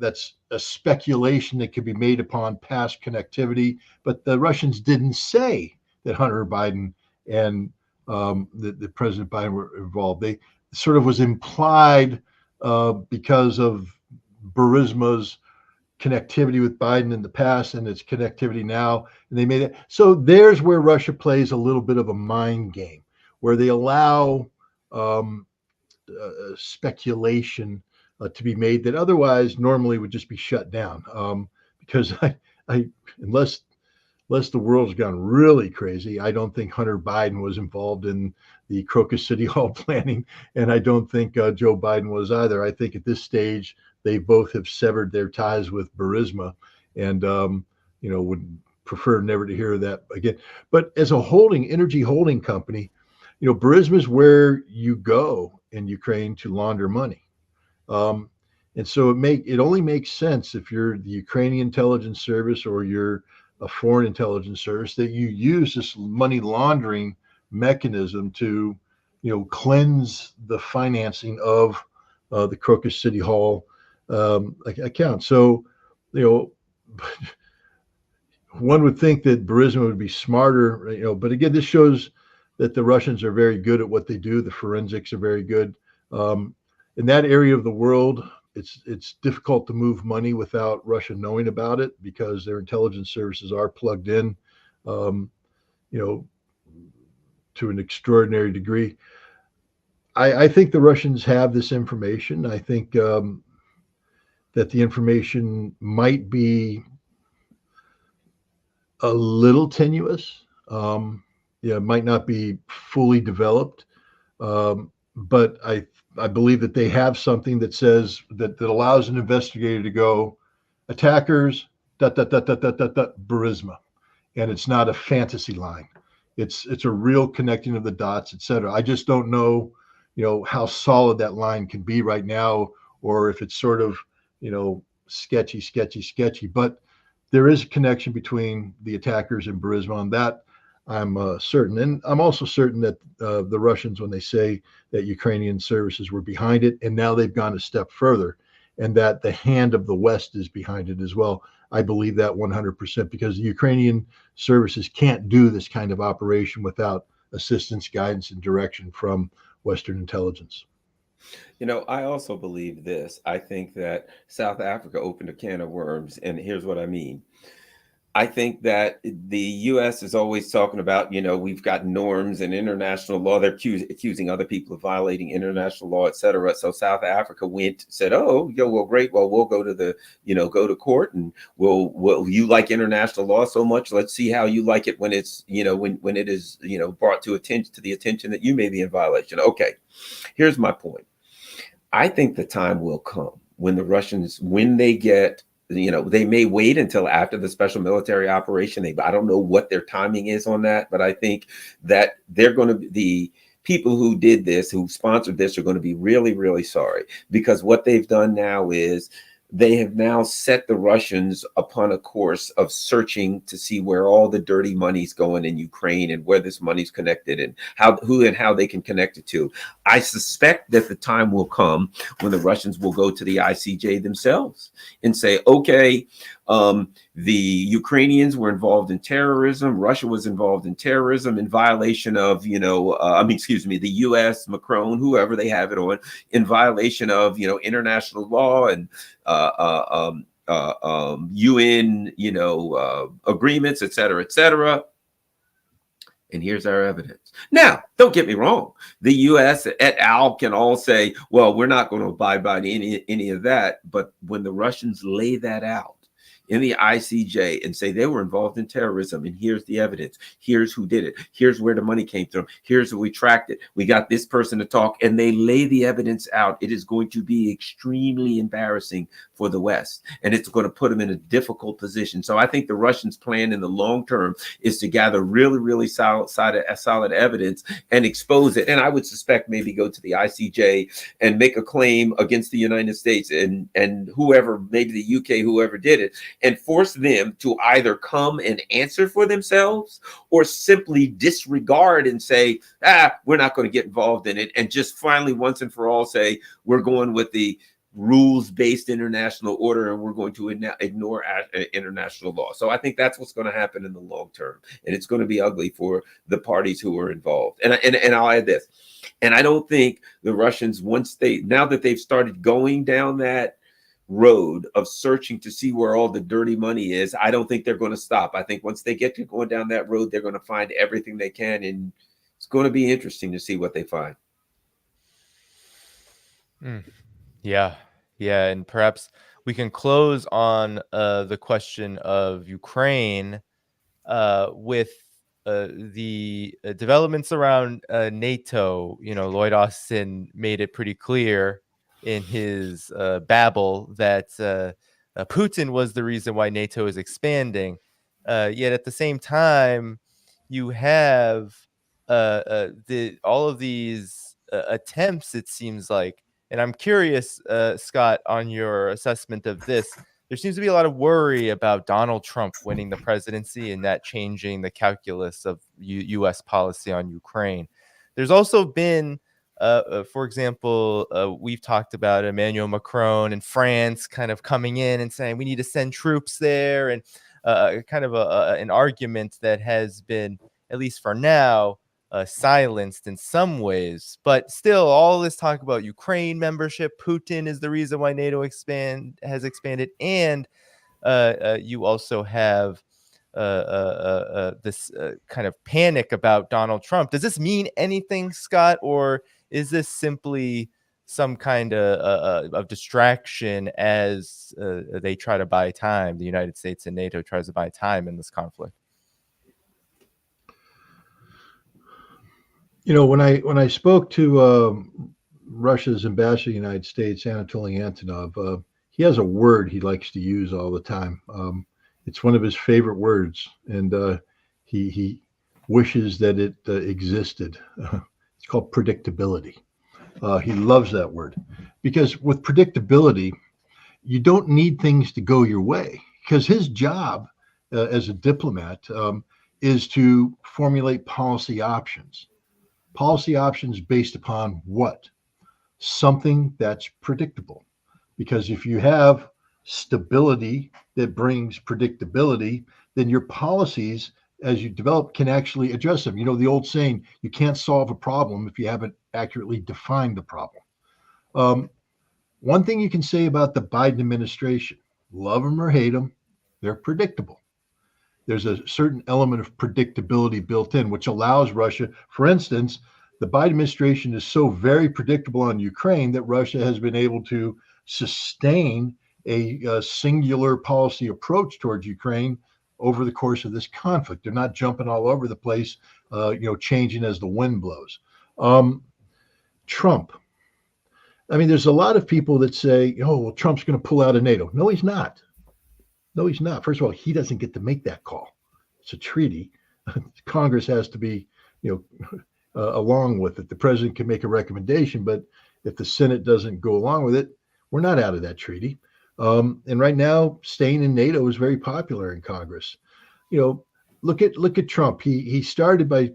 that's a speculation that could be made upon past connectivity. But the Russians didn't say that Hunter Biden and the President Biden were involved. They sort of was implied because of Burisma's connectivity with Biden in the past and its connectivity now, and they made it. So there's where Russia plays a little bit of a mind game, where they allow speculation to be made that otherwise normally would just be shut down. Because unless the world's gone really crazy, I don't think Hunter Biden was involved in the Crocus City Hall planning, and I don't think Joe Biden was either. I think at this stage they both have severed their ties with Burisma, and would prefer never to hear that again. But as a energy holding company, Burisma is where you go in Ukraine to launder money, and so it only makes sense if you're the Ukrainian intelligence service or you're a foreign intelligence service that you use this money laundering mechanism to cleanse the financing of the Crocus City Hall account. So one would think that Burisma would be smarter, but again, this shows that the Russians are very good at what they do. The forensics are very good. In that area of the world, it's difficult to move money without Russia knowing about it, because their intelligence services are plugged in, to an extraordinary degree. I think the Russians have this information. I think that the information might be a little tenuous. It might not be fully developed, but I believe that they have something that says that allows an investigator to go attackers Burisma, and it's not a fantasy line. It's a real connecting of the dots, etc. I just don't know, how solid that line can be right now, or if it's sort of sketchy. But there is a connection between the attackers and Burisma, and that I'm certain. And I'm also certain that the Russians, when they say that Ukrainian services were behind it, and now they've gone a step further and that the hand of the West is behind it as well. I believe that 100% because the Ukrainian services can't do this kind of operation without assistance, guidance, and direction from Western intelligence. I also believe this. I think that South Africa opened a can of worms, and here's what I mean. I think that the U.S. is always talking about, we've got norms and international law. They're accusing other people of violating international law, et cetera. So South Africa said, oh, well, great. Well, we'll go to go to court, and you like international law so much. Let's see how you like it when it's, when it is, brought to the attention that you may be in violation. Okay, here's my point. I think the time will come when the Russians, when they get, they may wait until after the special military operation. I don't know what their timing is on that, but I think that they're going to be, the people who did this, who sponsored this, are going to be really, really sorry, because what they've done now is they have now set the Russians upon a course of searching to see where all the dirty money's going in Ukraine and where this money's connected and how they can connect it to. I suspect that the time will come when the Russians will go to the ICJ themselves and say, okay, the Ukrainians were involved in terrorism. Russia was involved in terrorism in violation of, the U.S., Macron, whoever they have it on, in violation of, international law and UN, agreements, et cetera, et cetera. And here's our evidence. Now, don't get me wrong. The U.S. et al. Can all say, well, we're not going to abide by any of that. But when the Russians lay that out in the ICJ and say they were involved in terrorism, and here's the evidence, here's who did it, here's where the money came from, here's where we tracked it, we got this person to talk, and they lay the evidence out, it is going to be extremely embarrassing for the West, and it's going to put them in a difficult position. So I think the Russians' plan in the long term is to gather really, really solid evidence and expose it, and I would suspect maybe go to the ICJ and make a claim against the United States and whoever, maybe the UK, whoever did it, and force them to either come and answer for themselves or simply disregard and say, we're not going to get involved in it, and just finally once and for all say, we're going with the rules-based international order and we're going to ignore international law. So I think that's what's going to happen in the long term, and it's going to be ugly for the parties who are involved. And I'll add this, and I don't think the Russians, now that they've started going down that road of searching to see where all the dirty money is, I don't think they're going to stop. I think once they get to going down that road, they're going to find everything they can, and it's going to be interesting to see what they find. Yeah, and perhaps we can close on the question of Ukraine with the developments around NATO. Lloyd Austin made it pretty clear in his babble that Putin was the reason why NATO is expanding. Yet at the same time, you have all of these attempts, it seems like. And I'm curious, Scott, on your assessment of this. There seems to be a lot of worry about Donald Trump winning the presidency and that changing the calculus of U.S. policy on Ukraine. There's also been for example, we've talked about Emmanuel Macron and France kind of coming in and saying we need to send troops there, and kind of an argument that has been, at least for now, silenced in some ways. But still, all this talk about Ukraine membership, Putin is the reason why NATO has expanded, and you also have this kind of panic about Donald Trump. Does this mean anything, Scott, or is this simply some kind of distraction as they try to buy time? The United States and NATO tries to buy time in this conflict. When I spoke to Russia's ambassador in the United States, Anatoly Antonov, he has a word he likes to use all the time. It's one of his favorite words, and he wishes that it existed. It's called predictability. He loves that word because with predictability, you don't need things to go your way, because his job as a diplomat is to formulate policy options based upon what? Something that's predictable. because if you have stability that brings predictability, then your policies as you develop can actually address them. You know, the old saying, you can't solve a problem if you haven't accurately defined the problem. One thing you can say about the Biden administration, love them or hate them, they're predictable. There's a certain element of predictability built in, which allows Russia, for instance, the Biden administration is so very predictable on Ukraine that Russia has been able to sustain a singular policy approach towards Ukraine over the course of this conflict. They're not jumping all over the place, changing as the wind blows. Trump. I mean, there's a lot of people that say, oh, well, Trump's going to pull out of NATO. No, he's not. No, he's not. First of all, he doesn't get to make that call. It's a treaty. Congress has to be, along with it. The president can make a recommendation, but if the Senate doesn't go along with it, we're not out of that treaty. And right now, staying in NATO is very popular in Congress. Look at Trump. He started by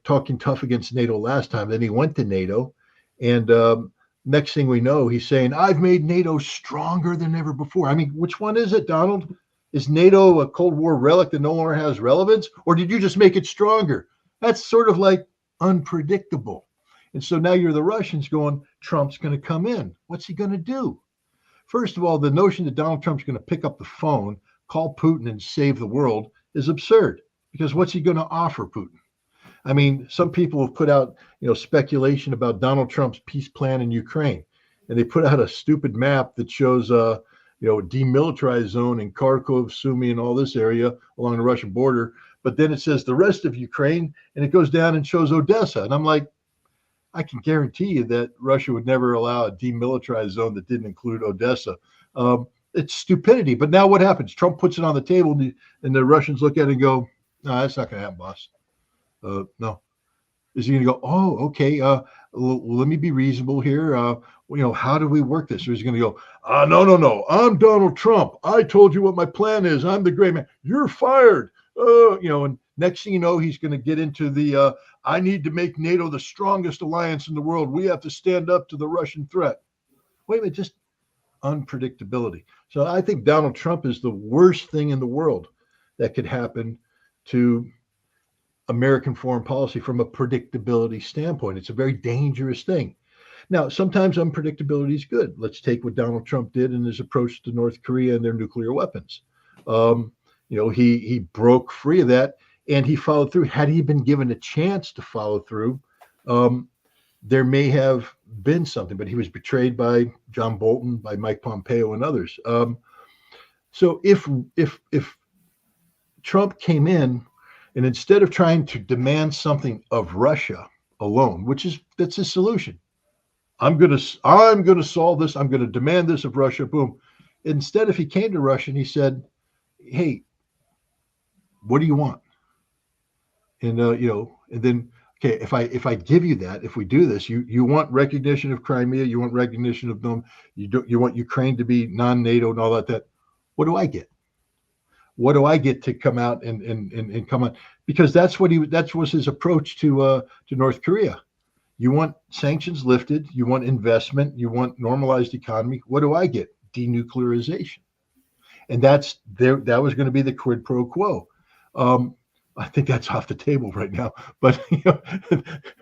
talking tough against NATO last time. Then he went to NATO, and next thing we know, he's saying, I've made NATO stronger than ever before. I mean, which one is it, Donald? Is NATO a Cold War relic that no longer has relevance? Or did you just make it stronger? That's sort of like unpredictable. And so now you're the Russians going, Trump's going to come in. What's he going to do? First of all, the notion that Donald Trump's going to pick up the phone, call Putin and save the world is absurd, because what's he going to offer Putin? I mean, some people have put out, speculation about Donald Trump's peace plan in Ukraine, and they put out a stupid map that shows, demilitarized zone in Kharkov, Sumy, and all this area along the Russian border. But then it says the rest of Ukraine, and it goes down and shows Odessa. And I'm like, I can guarantee you that Russia would never allow a demilitarized zone that didn't include Odessa. It's stupidity. But now what happens? Trump puts it on the table, and the Russians look at it and go, no, that's not going to happen, boss. No. Is he going to go, oh, okay, let me be reasonable here. How do we work this? Or is he going to go, no, I'm Donald Trump. I told you what my plan is. I'm the great man. You're fired. And next thing you know, he's going to get into the, I need to make NATO the strongest alliance in the world. We have to stand up to the Russian threat. Wait a minute, just unpredictability. So I think Donald Trump is the worst thing in the world that could happen to American foreign policy from a predictability standpoint. It's a very dangerous thing. Now, sometimes unpredictability is good. Let's take what Donald Trump did in his approach to North Korea and their nuclear weapons. He broke free of that, and he followed through. Had he been given a chance to follow through, there may have been something, but he was betrayed by John Bolton, by Mike Pompeo, and others. So if Trump came in, and instead of trying to demand something of Russia alone, that's his solution. I'm gonna solve this. I'm gonna demand this of Russia. Boom. Instead, if he came to Russia and he said, "Hey, what do you want?" And and then, okay, if I give you that, if we do this, you want recognition of Crimea, you want recognition of them, you want Ukraine to be non-NATO and all that. What do I get? What do I get to come out and come on? Because that was his approach to North Korea. You want sanctions lifted, you want investment, you want normalized economy. What do I get? Denuclearization. And that was going to be the quid pro quo. I think that's off the table right now. But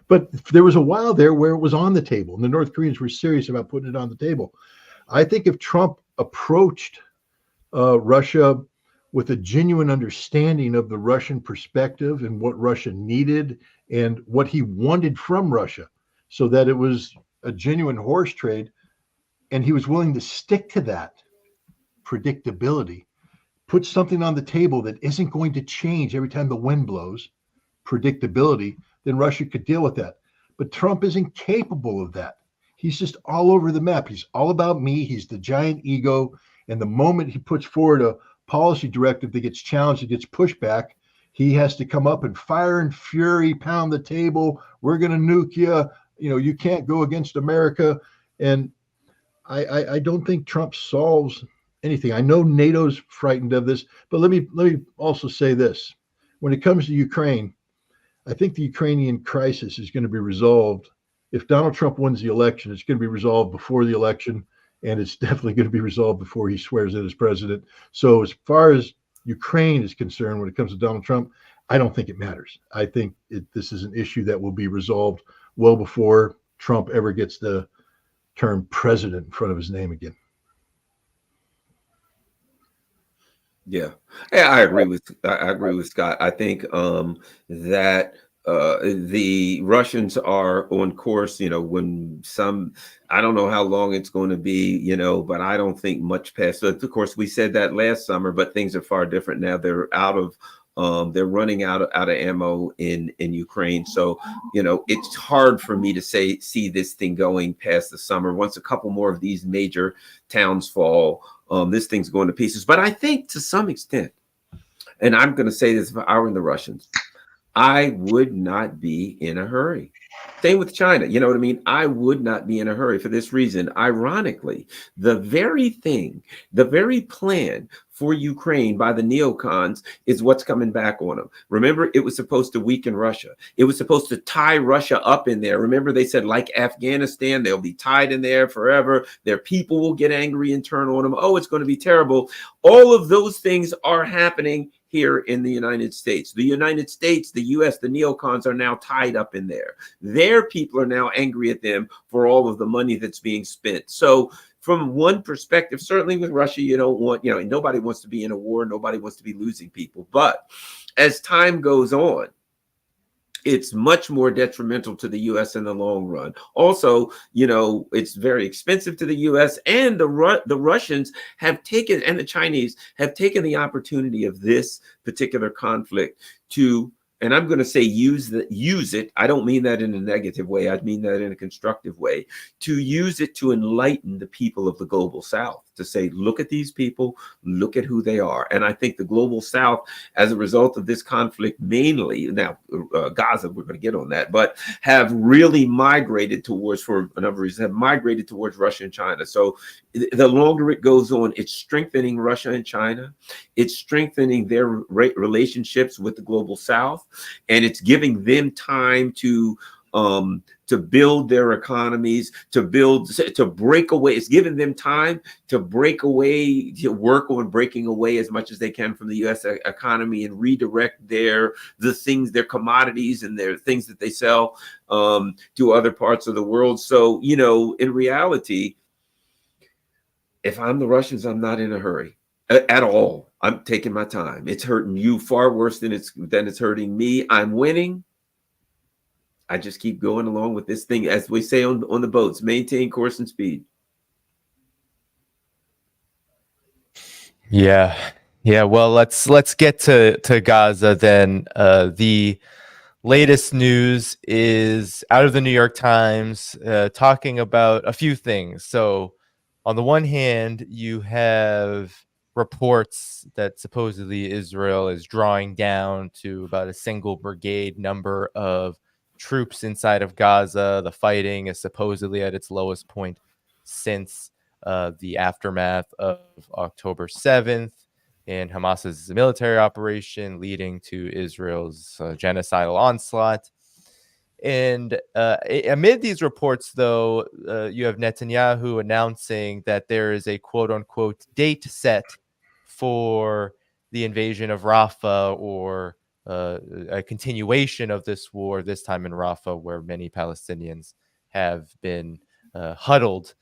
but there was a while there where it was on the table, and the North Koreans were serious about putting it on the table. I think if Trump approached Russia with a genuine understanding of the Russian perspective and what Russia needed and what he wanted from Russia, so that it was a genuine horse trade, and he was willing to stick to that predictability, put something on the table that isn't going to change every time the wind blows, predictability, then Russia could deal with that. But Trump isn't capable of that. He's just all over the map. He's all about me. He's the giant ego. And the moment he puts forward a policy directive that gets challenged, that gets pushed back, he has to come up and fire and fury, pound the table. We're going to nuke you. You can't go against America. And I don't think Trump solves anything. I know NATO's frightened of this, but let me also say this. When it comes to Ukraine, I think the Ukrainian crisis is going to be resolved. If Donald Trump wins the election, it's going to be resolved before the election, and it's definitely going to be resolved before he swears in as president. So as far as Ukraine is concerned, when it comes to Donald Trump, I don't think it matters. I think this is an issue that will be resolved well before Trump ever gets the term president in front of his name again. Yeah, I agree with Scott. I think that the Russians are on course. When I don't know how long it's going to be. But I don't think much past. So of course, we said that last summer, but things are far different now. They're out of. They're running out of ammo in Ukraine. So, it's hard for me to see this thing going past the summer. Once a couple more of these major towns fall, this thing's going to pieces. But I think to some extent, and I'm going to say this, if I were in the Russians, I would not be in a hurry. Same with China. You know what I mean? I would not be in a hurry for this reason. Ironically, the very plan for Ukraine by the neocons is what's coming back on them. Remember, it was supposed to weaken Russia. It was supposed to tie Russia up in there. Remember, they said, like Afghanistan, they'll be tied in there forever. Their people will get angry and turn on them. Oh, it's going to be terrible. All of those things are happening here in the United States. The United States, the US, the neocons are now tied up in there. Their people are now angry at them for all of the money that's being spent. So from one perspective, certainly with Russia, you don't want, nobody wants to be in a war. Nobody wants to be losing people. But as time goes on, it's much more detrimental to the U.S. in the long run. Also, it's very expensive to the U.S. and the Russians have taken, and the Chinese have taken the opportunity of this particular conflict to, and I'm going to say use it. I don't mean that in a negative way. I mean that in a constructive way, to use it to enlighten the people of the global South, to say, look at these people, look at who they are. And I think the global South, as a result of this conflict, mainly now Gaza, we're going to get on that, but have really migrated towards, for a number of reasons, have migrated towards Russia and China. So the longer it goes on, it's strengthening Russia and China. It's strengthening their relationships with the global South, and it's giving them time to build their economies, to break away. It's giving them time to break away, to work on breaking away as much as they can from the U.S. economy and redirect their commodities and their things that they sell to other parts of the world. So, in reality, if I'm the Russians, I'm not in a hurry at all. I'm taking my time. It's hurting you far worse than it's hurting me. I'm winning. I just keep going along with this thing, as we say on the boats, maintain course and speed. Yeah. Well, let's get to Gaza then. The latest news is out of the New York Times, talking about a few things. So, on the one hand, you have reports that supposedly Israel is drawing down to about a single brigade number of troops inside of Gaza. The fighting is supposedly at its lowest point since the aftermath of October 7th and Hamas's military operation leading to Israel's genocidal onslaught. And amid these reports, though, you have Netanyahu announcing that there is a quote unquote date set for the invasion of Rafah, or a continuation of this war, this time in Rafah, where many Palestinians have been huddled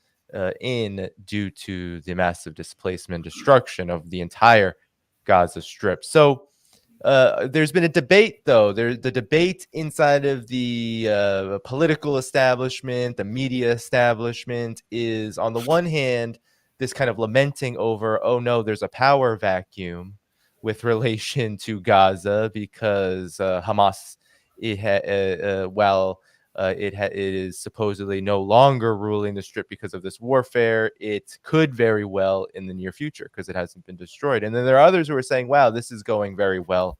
in due to the massive displacement and destruction of the entire Gaza Strip. So there's been a debate, though. The debate inside of the political establishment, the media establishment, is on the one hand this kind of lamenting over, oh no, there's a power vacuum with relation to Gaza because Hamas, it is supposedly no longer ruling the Strip because of this warfare. It could very well in the near future because it hasn't been destroyed. And then there are others who are saying, wow, this is going very well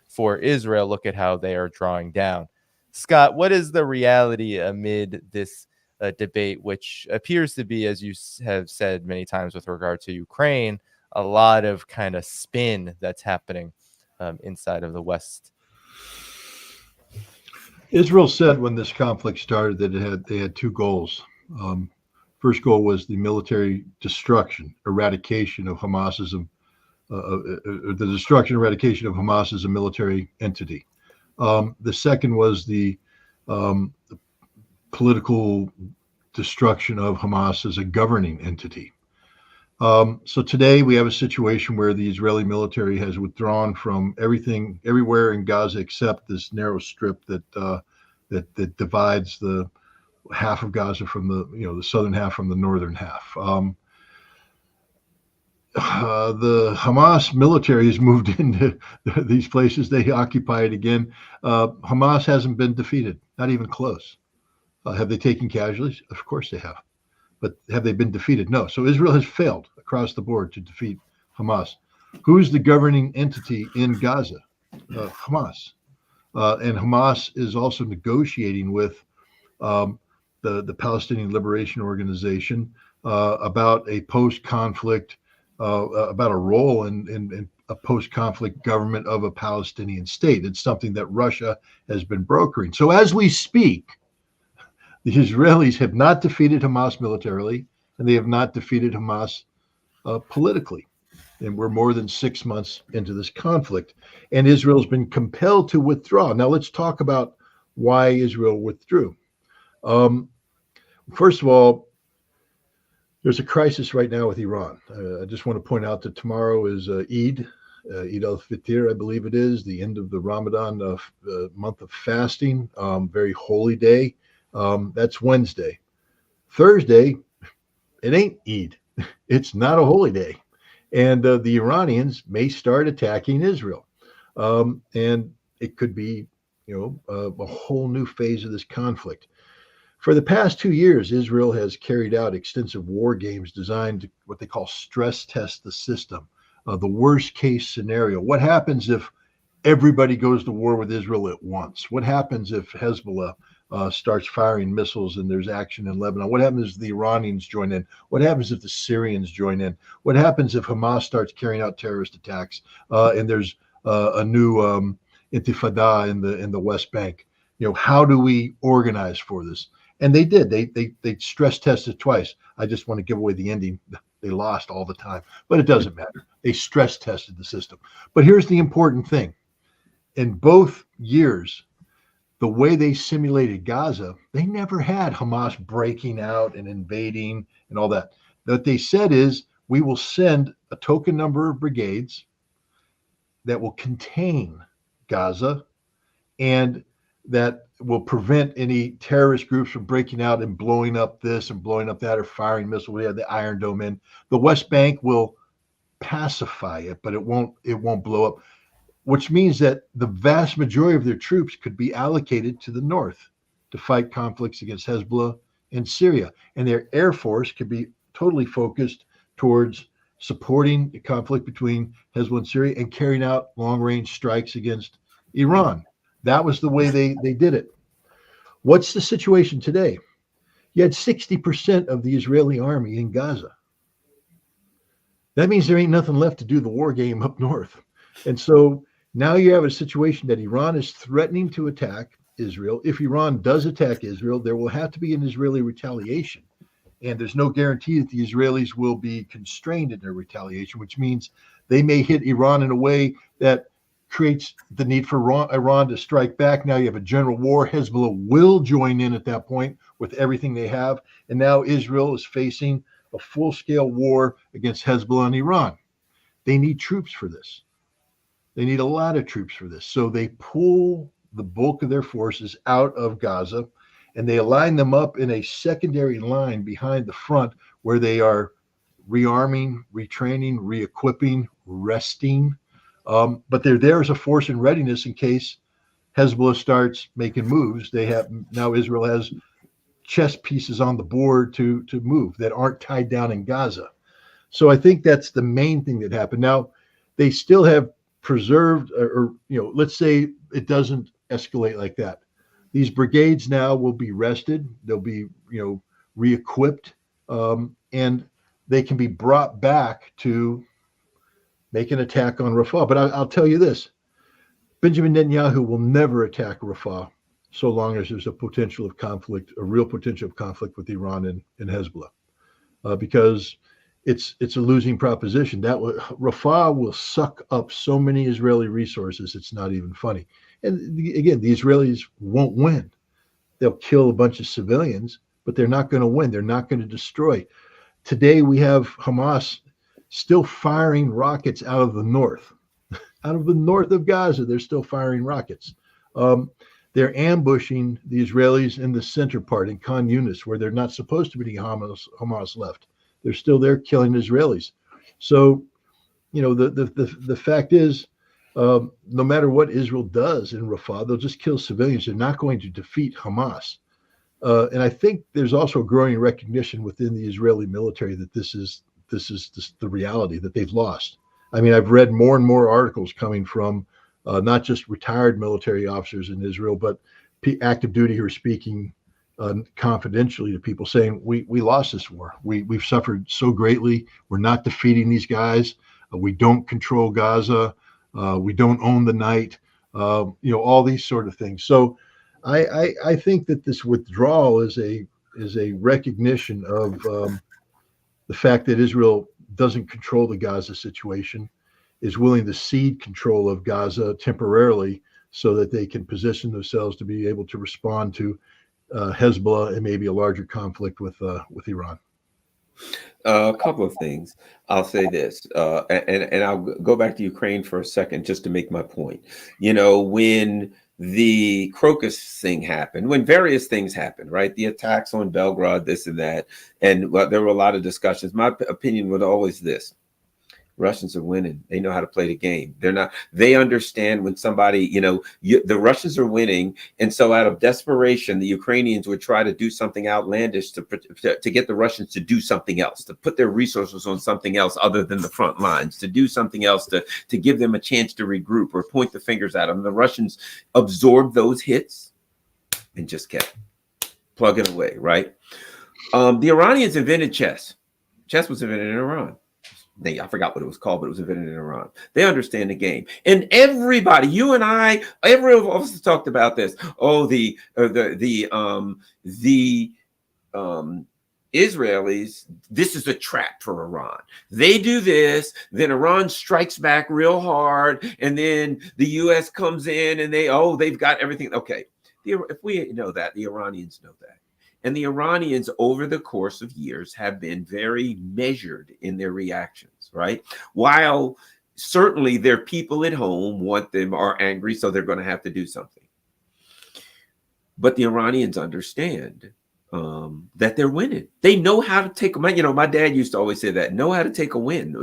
for Israel. Look at how they are drawing down. Scott, what is the reality amid this debate, which appears to be, as you have said many times with regard to Ukraine, a lot of kind of spin that's happening inside of the West? Israel said when this conflict started that they had two goals. First goal was the military destruction, eradication of Hamas as the destruction, eradication of Hamas as a military entity. The second was the political destruction of Hamas as a governing entity. So today we have a situation where the Israeli military has withdrawn from everything, everywhere in Gaza except this narrow strip that divides the half of Gaza from the southern half from the northern half. The Hamas military has moved into these places. They occupy it again. Hamas hasn't been defeated, not even close. Have they taken casualties? Of course they have. But have they been defeated? No. So Israel has failed across the board to defeat Hamas. Who's the governing entity in Gaza? Hamas. And Hamas is also negotiating with the Palestinian Liberation Organization about a post-conflict, about a role in a post-conflict government of a Palestinian state. It's something that Russia has been brokering. So as we speak, the Israelis have not defeated Hamas militarily, and they have not defeated Hamas politically. And we're more than 6 months into this conflict. And Israel's been compelled to withdraw. Now, let's talk about why Israel withdrew. First of all, there's a crisis right now with Iran. I just want to point out that tomorrow is Eid al-Fitr, I believe it is, the end of the Ramadan month of fasting, very holy day. That's Wednesday. Thursday, it ain't Eid. It's not a holy day. And the Iranians may start attacking Israel. And it could be, a whole new phase of this conflict. For the past 2 years, Israel has carried out extensive war games designed to what they call stress test the system. The worst case scenario. What happens if everybody goes to war with Israel at once? What happens if Hezbollah starts firing missiles and there's action in Lebanon? What happens if the Iranians join in? What happens if the Syrians join in? What happens if Hamas starts carrying out terrorist attacks and there's a new intifada in the West Bank? How do we organize for this? And they did. They stress tested twice. I just want to give away the ending. They lost all the time, but it doesn't matter. They stress tested the system. But here's the important thing. In both years, the way they simulated Gaza, they never had Hamas breaking out and invading and all that. What they said is, we will send a token number of brigades that will contain Gaza and that will prevent any terrorist groups from breaking out and blowing up this and blowing up that or firing missiles. We have the Iron Dome in. The West Bank will pacify it, but it won't blow up, which means that the vast majority of their troops could be allocated to the north to fight conflicts against Hezbollah and Syria. And their air force could be totally focused towards supporting the conflict between Hezbollah and Syria and carrying out long-range strikes against Iran. That was the way they did it. What's the situation today? You had 60% of the Israeli army in Gaza. That means there ain't nothing left to do the war game up north. And so now you have a situation that Iran is threatening to attack Israel. If Iran does attack Israel, there will have to be an Israeli retaliation. And there's no guarantee that the Israelis will be constrained in their retaliation, which means they may hit Iran in a way that creates the need for Iran to strike back. Now you have a general war. Hezbollah will join in at that point with everything they have. And now Israel is facing a full-scale war against Hezbollah and Iran. They need troops for this. They need a lot of troops for this. So they pull the bulk of their forces out of Gaza and they align them up in a secondary line behind the front where they are rearming, retraining, re-equipping, resting. But they're there as a force in readiness in case Hezbollah starts making moves. Now Israel has chess pieces on the board to move that aren't tied down in Gaza. So I think that's the main thing that happened. Now they still have preserved, or let's say it doesn't escalate like that. These brigades now will be rested. They'll be re-equipped, and they can be brought back to make an attack on Rafah. But I'll tell you this, Benjamin Netanyahu will never attack Rafah so long as there's a real potential of conflict with Iran and Hezbollah. because it's a losing proposition. Rafah will suck up so many Israeli resources. It's not even funny. And again, the Israelis won't win. They'll kill a bunch of civilians, but they're not going to win. They're not going to destroy. Today we have Hamas still firing rockets out of the north. Out of the north of Gaza, they're still firing rockets. They're ambushing the Israelis in the center part in Khan Yunis, where they're not supposed to be any Hamas left. They're still there killing Israelis. So, the fact is, no matter what Israel does in Rafah, they'll just kill civilians. They're not going to defeat Hamas. And I think there's also a growing recognition within the Israeli military that this is the reality, that they've lost. I mean, I've read more and more articles coming from not just retired military officers in Israel, but active duty who are speaking confidentially to people saying, we lost this war. We've suffered so greatly. We're not defeating these guys. We don't control Gaza. We don't own the night. All these sort of things. So I think that this withdrawal is a recognition of the fact that Israel doesn't control the Gaza situation, is willing to cede control of Gaza temporarily so that they can position themselves to be able to respond to Hezbollah and maybe a larger conflict with Iran. A couple of things. I'll say this, and I'll go back to Ukraine for a second just to make my point. When the Crocus thing happened, when various things happened, right? The attacks on Belgrade, this and that, and there were a lot of discussions. My opinion was always this: Russians are winning. They know how to play the game. They understand when somebody, the Russians are winning. And so out of desperation, the Ukrainians would try to do something outlandish to get the Russians to do something else, to put their resources on something else other than the front lines, to do something else, to give them a chance to regroup or point the fingers at them. The Russians absorbed those hits and just kept plugging away, right? The Iranians invented chess. Chess was invented in Iran. I forgot what it was called, but it was invented in Iran. They understand the game. And everybody, you and I, every of us talked about this. Oh, the Israelis, this is a trap for Iran. They do this, then Iran strikes back real hard, and then the US comes in and they've got everything. Okay. If we know that, the Iranians know that. And the Iranians, over the course of years, have been very measured in their reactions, right? While certainly their people at home are angry, so they're going to have to do something. But the Iranians understand that they're winning. They know how to take a win. My dad used to always say that, know how to take a win.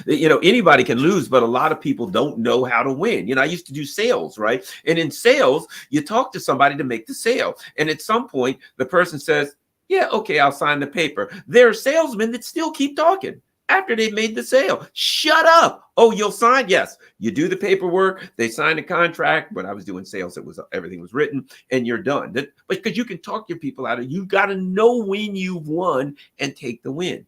Anybody can lose, but a lot of people don't know how to win. I used to do sales, right? And in sales, you talk to somebody to make the sale. And at some point, the person says, yeah, okay, I'll sign the paper. There are salesmen that still keep talking after they've made the sale. Shut up. Oh, you'll sign? Yes. You do the paperwork. They sign the contract. When I was doing sales, everything was written and you're done. But because you can talk your people out of it, you got to know when you've won and take the win.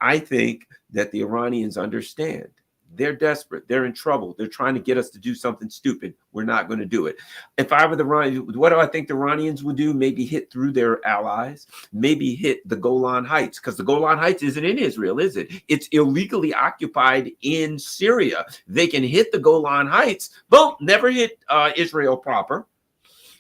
I think that the Iranians understand. They're desperate. They're in trouble. They're trying to get us to do something stupid. We're not going to do it. If I were the Iranians, what do I think the Iranians would do? Maybe hit through their allies, maybe hit the Golan Heights, because the Golan Heights isn't in Israel, is it? It's illegally occupied in Syria. They can hit the Golan Heights, but never hit Israel proper.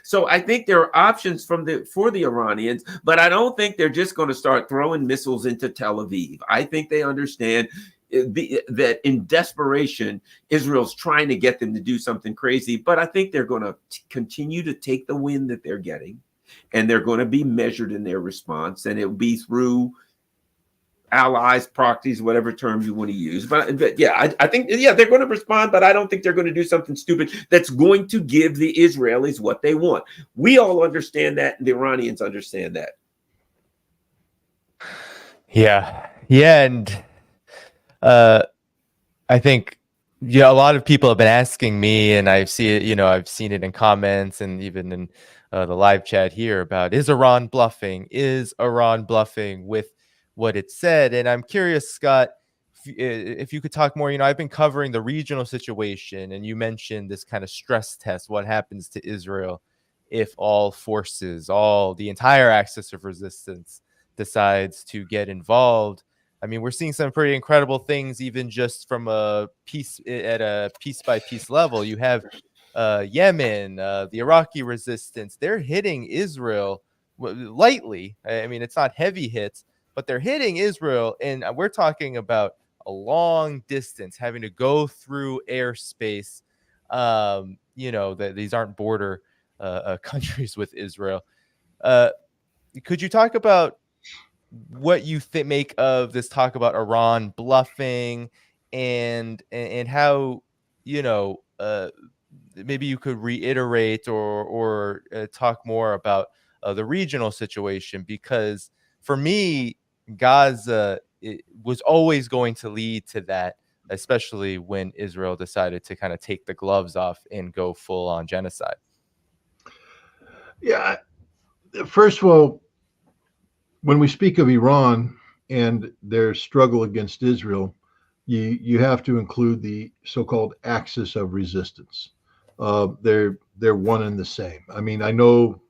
So I think there are options for the Iranians, but I don't think they're just going to start throwing missiles into Tel Aviv. I think they understand that in desperation, Israel's trying to get them to do something crazy, but I think they're going to continue to take the win that they're getting, and they're going to be measured in their response, and it will be through allies, proxies, whatever term you want to use. But yeah, I think, they're going to respond, but I don't think they're going to do something stupid that's going to give the Israelis what they want. We all understand that, and the Iranians understand that. Yeah. And I think, a lot of people have been asking me, and I've seen it in comments and even in the live chat here about, is Iran bluffing? Is Iran bluffing with what it said? And I'm curious, Scott, if you could talk more. I've been covering the regional situation, and you mentioned this kind of stress test. What happens to Israel if all forces, the entire axis of resistance decides to get involved. I mean, we're seeing some pretty incredible things, even just from a piece by piece level. You have Yemen, the Iraqi resistance. They're hitting Israel lightly. I mean, it's not heavy hits, but they're hitting Israel, and we're talking about a long distance, having to go through airspace. That these aren't border countries with Israel. Could you talk about what you make of this talk about Iran bluffing, and how, maybe you could reiterate or talk more about the regional situation? Because for me, Gaza was always going to lead to that, especially when Israel decided to kind of take the gloves off and go full on genocide. Yeah. First of all, when we speak of Iran and their struggle against Israel, you have to include the so-called axis of resistance. They're one and the same. I mean, I know,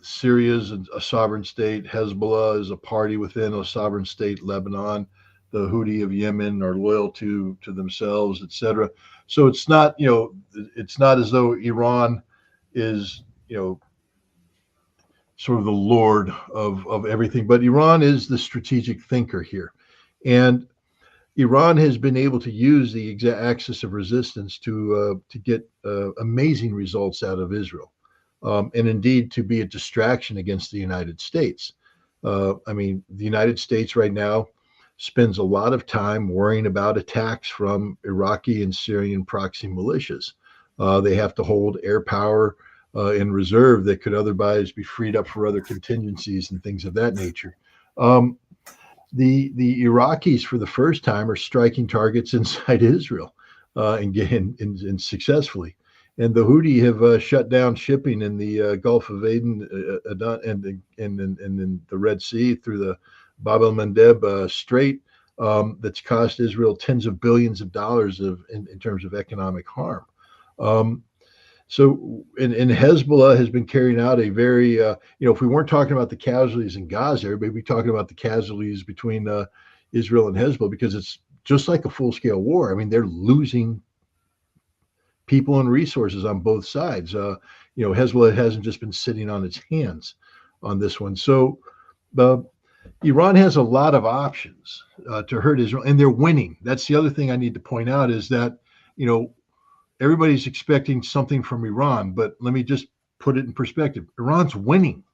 Syria's a sovereign state. Hezbollah is a party within a sovereign state. Lebanon, the Houthi of Yemen are loyal to themselves, etc. So it's not, it's not as though Iran is, sort of the lord of everything, but Iran is the strategic thinker here. And Iran has been able to use the exact axis of resistance to get amazing results out of Israel, and indeed to be a distraction against the United States. I mean, the United States right now spends a lot of time worrying about attacks from Iraqi and Syrian proxy militias. They have to hold air power in reserve that could otherwise be freed up for other contingencies and things of that nature. The Iraqis, for the first time, are striking targets inside Israel, and successfully. And the Houthi have shut down shipping in the Gulf of Aden and in the Red Sea through the Bab el-Mandeb Strait. That's cost Israel tens of billions of dollars in terms of economic harm. So Hezbollah has been carrying out a very, if we weren't talking about the casualties in Gaza, everybody would be talking about the casualties between Israel and Hezbollah, because it's just like a full-scale war. I mean, they're losing people and resources on both sides. Hezbollah hasn't just been sitting on its hands on this one. So Iran has a lot of options to hurt Israel, and they're winning. That's the other thing I need to point out, is that, everybody's expecting something from Iran, but let me just put it in perspective. Iran's winning.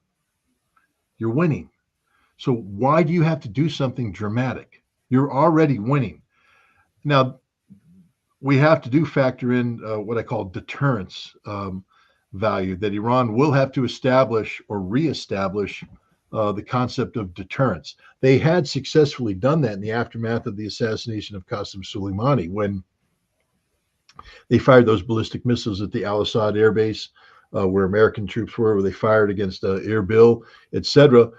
You're winning. So why do you have to do something dramatic? You're already winning. Now, we have to factor in what I call deterrence value, that Iran will have to establish or reestablish the concept of deterrence. They had successfully done that in the aftermath of the assassination of Qasem Soleimani, when they fired those ballistic missiles at the Al-Assad air base, where American troops were, where they fired against Erbil, etc.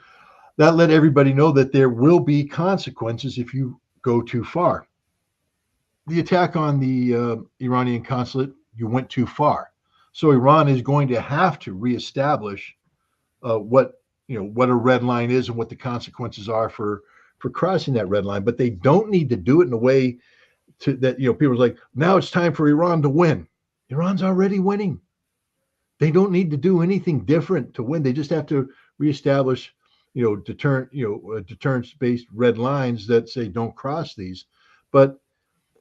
That let everybody know that there will be consequences if you go too far. The attack on the Iranian consulate, you went too far. So Iran is going to have to reestablish what a red line is and what the consequences are for crossing that red line. But they don't need to do it in a way that people are like, now it's time for Iran to win. Iran's already winning. They don't need to do anything different to win. They just have to reestablish, deterrence-based red lines that say don't cross these. But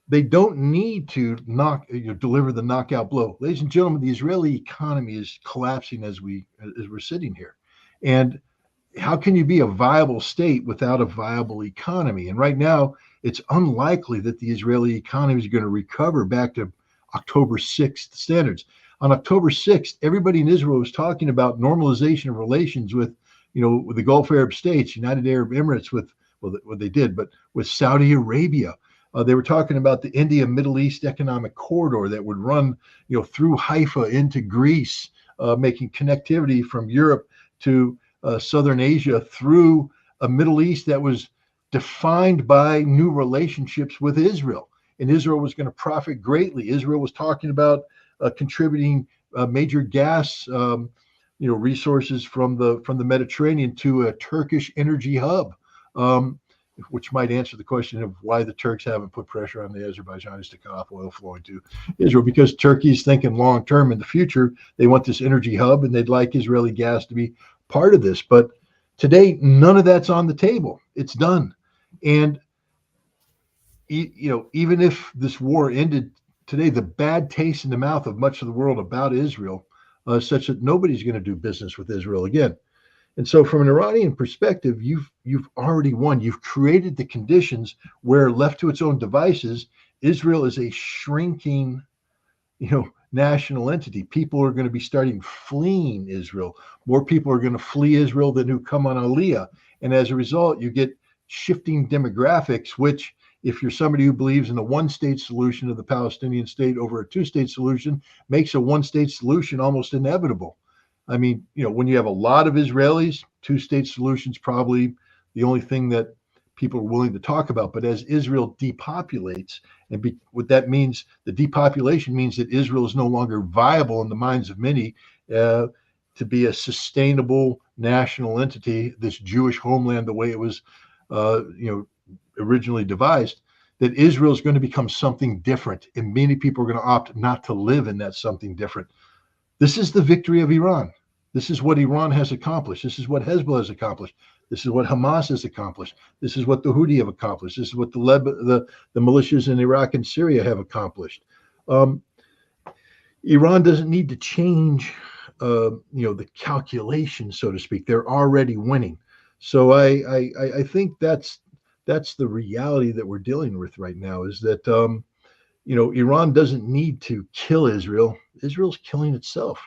they don't need to deliver the knockout blow. Ladies and gentlemen, the Israeli economy is collapsing as we're sitting here. And how can you be a viable state without a viable economy? And right now, it's unlikely that the Israeli economy is going to recover back to October 6th standards. On October 6th, everybody in Israel was talking about normalization of relations with the Gulf Arab states, United Arab Emirates, what they did, but with Saudi Arabia. They were talking about the India-Middle East economic corridor that would run, through Haifa into Greece, making connectivity from Europe to Southern Asia through a Middle East that was defined by new relationships with Israel. And Israel was going to profit greatly. Israel was talking about contributing major gas, resources from the Mediterranean to a Turkish energy hub, which might answer the question of why the Turks haven't put pressure on the Azerbaijanis to cut off oil flowing to Israel, because Turkey's thinking long term in the future. They want this energy hub and they'd like Israeli gas to be part of this. But today, none of that's on the table. It's done. And even if this war ended today, the bad taste in the mouth of much of the world about Israel, such that nobody's going to do business with Israel again. And so, from an Iranian perspective, you've already won. You've created the conditions where, left to its own devices, Israel is a shrinking, national entity. People are going to be starting fleeing Israel. More people are going to flee Israel than who come on Aliyah, and as a result, you get shifting demographics, which, if you're somebody who believes in a one-state solution of the Palestinian state over a two-state solution, makes a one-state solution almost inevitable. I mean, when you have a lot of Israelis, two-state solution's probably the only thing that people are willing to talk about. But as Israel depopulates, what that means, the depopulation means that Israel is no longer viable in the minds of many to be a sustainable national entity, this Jewish homeland, the way it was, originally devised, that Israel is going to become something different, and many people are going to opt not to live in that something different. This is the victory of Iran. This is what Iran has accomplished. This is what Hezbollah has accomplished. This is what Hamas has accomplished. This is what the Houthi have accomplished. This is what the militias in Iraq and Syria have accomplished. Iran doesn't need to change, the calculation, so to speak. They're already winning. So I think that's the reality that we're dealing with right now, is that, Iran doesn't need to kill Israel. Israel's killing itself.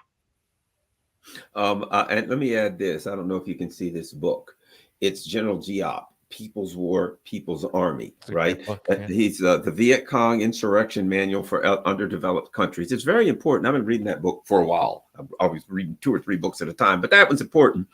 And let me add this. I don't know if you can see this book. It's General Giap, People's War, People's Army, right? Book, yeah. He's the Viet Cong Insurrection Manual for Underdeveloped Countries. It's very important. I've been reading that book for a while. I'm always reading 2 or 3 books at a time, but that was important.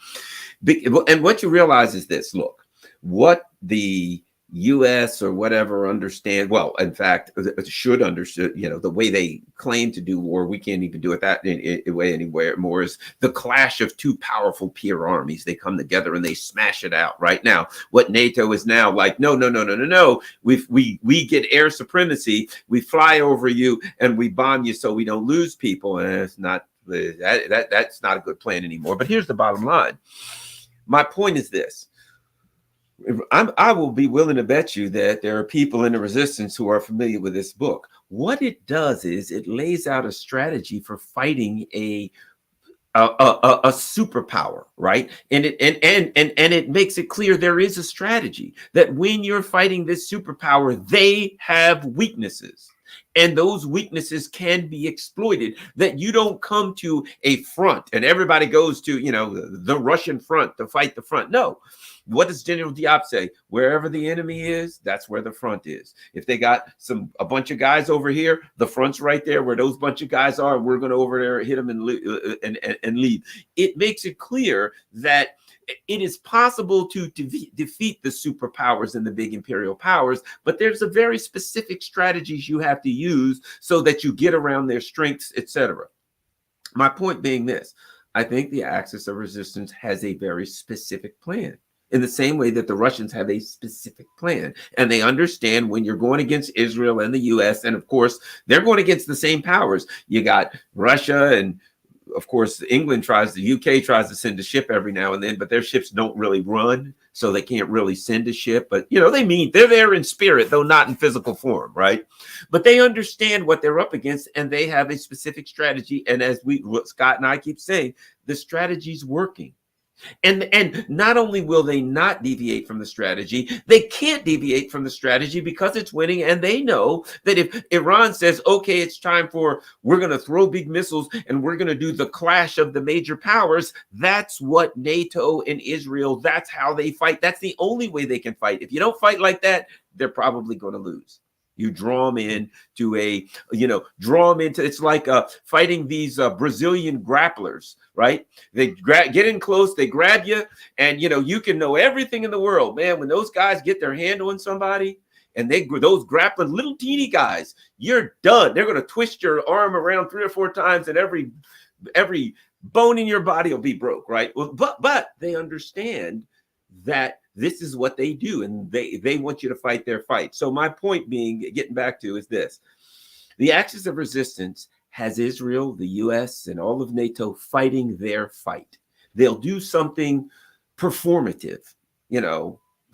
And what you realize is this: look, what the U.S. or whatever understand, well, in fact, should understand, the way they claim to do war, we can't even do it that way anywhere more, is the clash of 2 powerful peer armies. They come together and they smash it out right now. What NATO is now like, no. We get air supremacy. We fly over you and we bomb you so we don't lose people. And it's not, that's not a good plan anymore. But here's the bottom line. My point is this. I will be willing to bet you that there are people in the resistance who are familiar with this book. What it does is it lays out a strategy for fighting a superpower, right? And it makes it clear there is a strategy that when you're fighting this superpower, they have weaknesses. And those weaknesses can be exploited, that you don't come to a front and everybody goes to, the Russian front to fight the front. No. What does General Diop say? Wherever the enemy is, that's where the front is. If they got a bunch of guys over here, the front's right there where those bunch of guys are. We're going to over there hit them and leave. It makes it clear that it is possible to defeat the superpowers and the big imperial powers, but there's a very specific strategies you have to use so that you get around their strengths, etc. My point being this: I think the Axis of Resistance has a very specific plan, in the same way that the Russians have a specific plan. And they understand when you're going against Israel and the US, and of course, they're going against the same powers. You got Russia, and of course, the UK tries to send a ship every now and then, but their ships don't really run, so they can't really send a ship. But, they're there in spirit, though not in physical form, right? But they understand what they're up against, and they have a specific strategy. And as Scott and I keep saying, the strategy's working. And not only will they not deviate from the strategy, they can't deviate from the strategy because it's winning. And they know that if Iran says, okay, it's time we're going to throw big missiles and we're going to do the clash of the major powers, that's what NATO and Israel, that's how they fight. That's the only way they can fight. If you don't fight like that, they're probably going to lose. You draw them into it's like fighting these Brazilian grapplers, right? They get in close, they grab you, and, you can know everything in the world, man. When those guys get their hand on somebody and those grappling little teeny guys, you're done. They're going to twist your arm around 3 or 4 times, and every every bone in your body will be broke, right? Well, but they understand that this is what they do, and they want you to fight their fight. So my point being, getting back to, is this: the axis of resistance has Israel, the US, and all of NATO fighting their fight. They'll do something performative,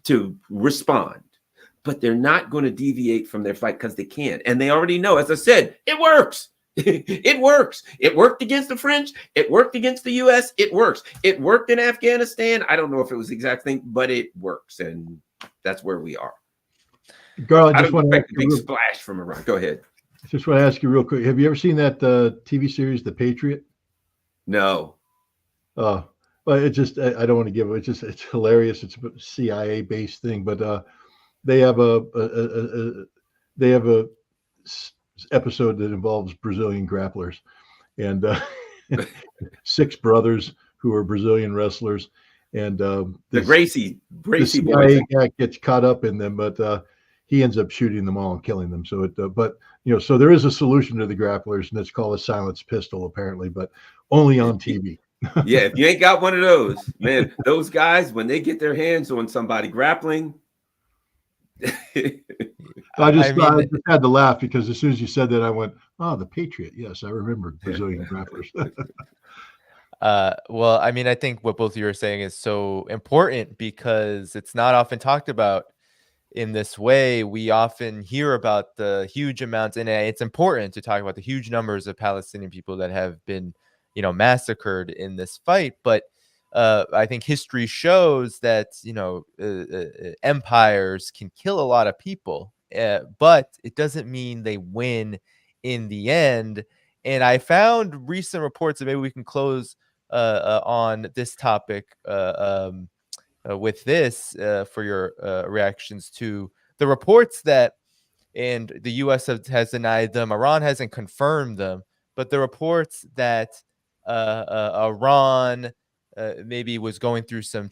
to respond, but they're not going to deviate from their fight because they can't. And they already know, as I said, it works. It works. It worked against the French. It worked against the US. It works. It worked in Afghanistan. I don't know if it was the exact thing, but it works. And that's where we are. Garland, I just don't want to expect a big splash from Iran. Go ahead. just want to ask you real quick. Have you ever seen that TV series, The Patriot? No. But it just, I don't want to give it. It's hilarious. It's a CIA based thing, but they have a episode that involves Brazilian grapplers, and 6 brothers who are Brazilian wrestlers, and The Gracie the boys. CIA guy gets caught up in them, but he ends up shooting them all and killing them. So so there is a solution to the grapplers, and it's called a silenced pistol, apparently, but only on TV. Yeah, if you ain't got one of those, man, those guys, when they get their hands on somebody grappling. I just had to laugh because as soon as you said that, I went, "Oh, The Patriot." Yes, I remember Brazilian grapplers. Well, I mean, I think what both of you are saying is so important because it's not often talked about in this way. We often hear about the huge amounts, and it's important to talk about the huge numbers of Palestinian people that have been, massacred in this fight. But I think history shows that, empires can kill a lot of people, but it doesn't mean they win in the end. And I found recent reports, and maybe we can close on this topic with this for your reactions to the reports that, and the U.S. has denied them, Iran hasn't confirmed them, but the reports that Iran maybe was going through some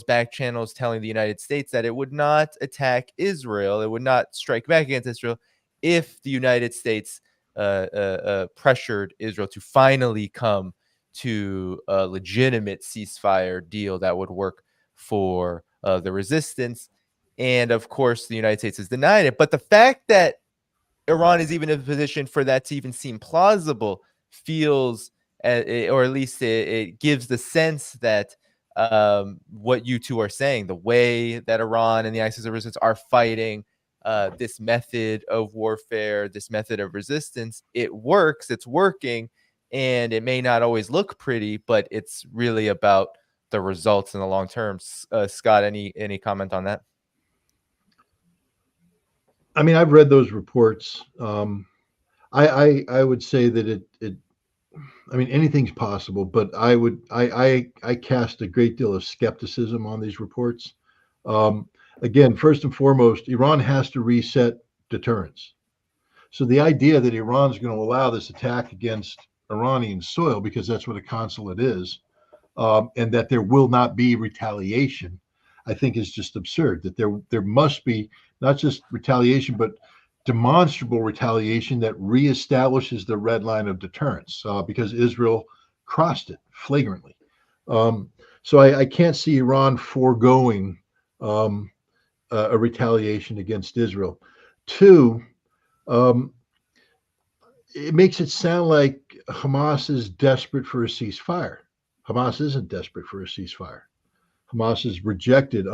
back channels, telling the United States that it would not attack Israel, it would not strike back against Israel if the United States pressured Israel to finally come to a legitimate ceasefire deal that would work for the resistance. And of course, the United States has denied it. But the fact that Iran is even in a position for that to even seem plausible feels, or at least it gives the sense that what you two are saying, the way that Iran and the axis of resistance are fighting this method of warfare, this method of resistance, it works, it's working, and it may not always look pretty, but it's really about the results in the long term. Scott, any comment on that? I mean, I've read those reports. I would say that I mean, anything's possible, but I cast a great deal of skepticism on these reports. Again, first and foremost, Iran has to reset deterrence. So the idea that Iran's going to allow this attack against Iranian soil, because that's what a consulate is, and that there will not be retaliation, I think is just absurd. That there must be not just retaliation, but demonstrable retaliation that reestablishes the red line of deterrence, because Israel crossed it flagrantly. So I can't see Iran foregoing a retaliation against Israel. 2, it makes it sound like Hamas is desperate for a ceasefire. Hamas isn't desperate for a ceasefire. Hamas has rejected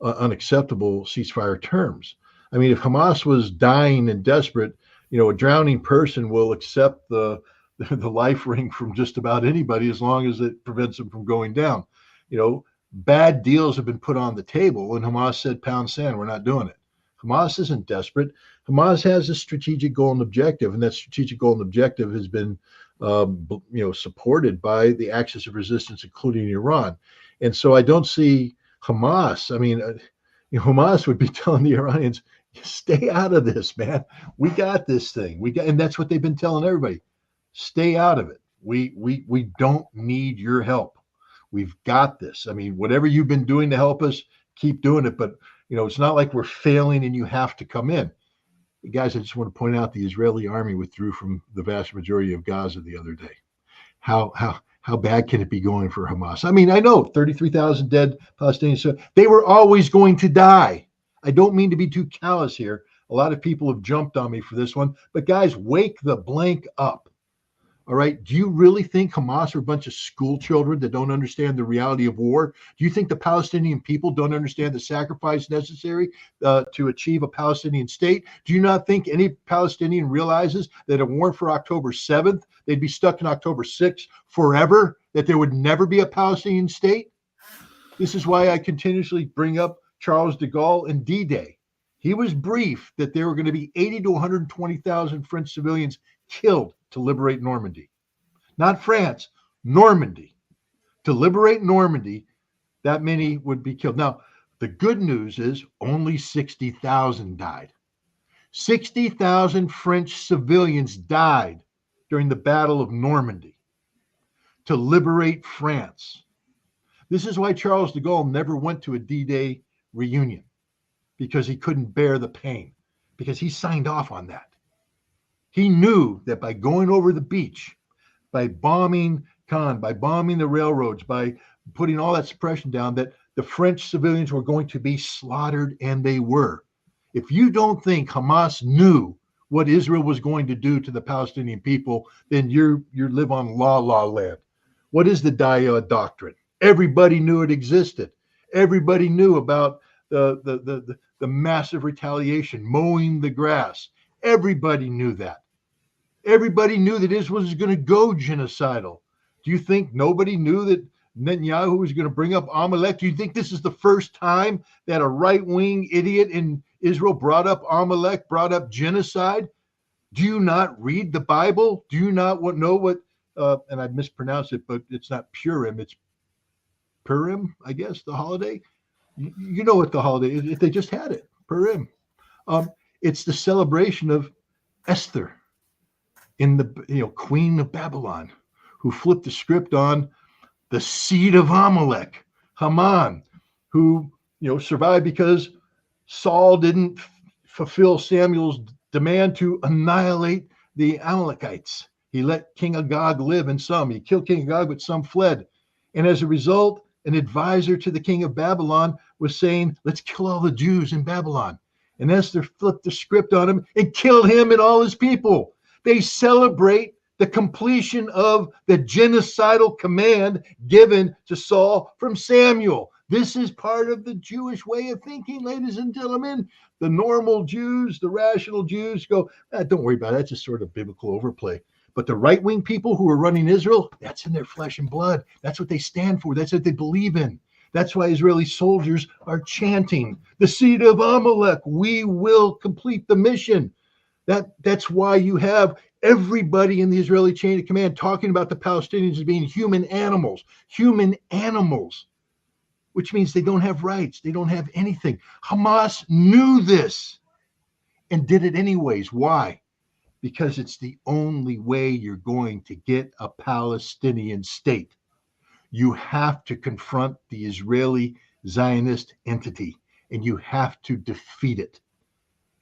unacceptable ceasefire terms. I mean, if Hamas was dying and desperate, a drowning person will accept the life ring from just about anybody as long as it prevents them from going down. Bad deals have been put on the table, and Hamas said, "Pound sand, we're not doing it." Hamas isn't desperate. Hamas has a strategic goal and objective, and that strategic goal and objective has been, supported by the axis of resistance, including Iran. And so I don't see Hamas. I mean, Hamas would be telling the Iranians, "Stay out of this, man. We got this thing. And that's what they've been telling everybody. Stay out of it. We don't need your help. We've got this. I mean, whatever you've been doing to help us, keep doing it. But it's not like we're failing and you have to come in." Guys, I just want to point out the Israeli army withdrew from the vast majority of Gaza the other day. how bad can it be going for Hamas? I mean, I know 33,000 dead Palestinians. So they were always going to die. I don't mean to be too callous here. A lot of people have jumped on me for this one, but guys, wake the blank up. All right. Do you really think Hamas are a bunch of school children that don't understand the reality of war? Do you think the Palestinian people don't understand the sacrifice necessary to achieve a Palestinian state? Do you not think any Palestinian realizes that if it weren't for October 7th, they'd be stuck in October 6th forever, that there would never be a Palestinian state? This is why I continuously bring up Charles de Gaulle and D-Day. He was briefed that there were going to be 80 to 120,000 French civilians killed to liberate Normandy. Not France, Normandy. To liberate Normandy, that many would be killed. Now, the good news is only 60,000 died. 60,000 French civilians died during the Battle of Normandy to liberate France. This is why Charles de Gaulle never went to a D-Day reunion, because he couldn't bear the pain, because he signed off on that. He knew that by going over the beach, by bombing Cannes, by bombing the railroads, by putting all that suppression down, that the French civilians were going to be slaughtered, and they were. If you don't think Hamas knew what Israel was going to do to the Palestinian people, then you live on la land. What is the Daya doctrine? Everybody knew it existed. Everybody knew about the massive retaliation, mowing the grass. Everybody knew that. Everybody knew that Israel was going to go genocidal. Do you think nobody knew that Netanyahu was going to bring up Amalek? Do you think this is the first time that a right-wing idiot in Israel brought up Amalek, brought up genocide? Do you not read the Bible? Do you not know what, and I mispronounced it, but it's not Purim, it's Purim, I guess, the holiday. You know what the holiday is, if they just had it, Purim. It's the celebration of Esther, in the Queen of Babylon, who flipped the script on the seed of Amalek, Haman, who survived because Saul didn't fulfill Samuel's demand to annihilate the Amalekites. He let King Agag live, and some. He killed King Agag, but some fled. And as a result, an advisor to the king of Babylon was saying, let's kill all the Jews in Babylon. And Esther flipped the script on him and killed him and all his people. They celebrate the completion of the genocidal command given to Saul from Samuel. This is part of the Jewish way of thinking, ladies and gentlemen. The normal Jews, the rational Jews go, don't worry about it. That's just sort of biblical overplay. But the right-wing people who are running Israel, that's in their flesh and blood. That's what they stand for. That's what they believe in. That's why Israeli soldiers are chanting, the seed of Amalek, we will complete the mission. That's why you have everybody in the Israeli chain of command talking about the Palestinians as being human animals, which means they don't have rights. They don't have anything. Hamas knew this and did it anyways. Why? Because it's the only way you're going to get a Palestinian state. You have to confront the Israeli Zionist entity, and you have to defeat it.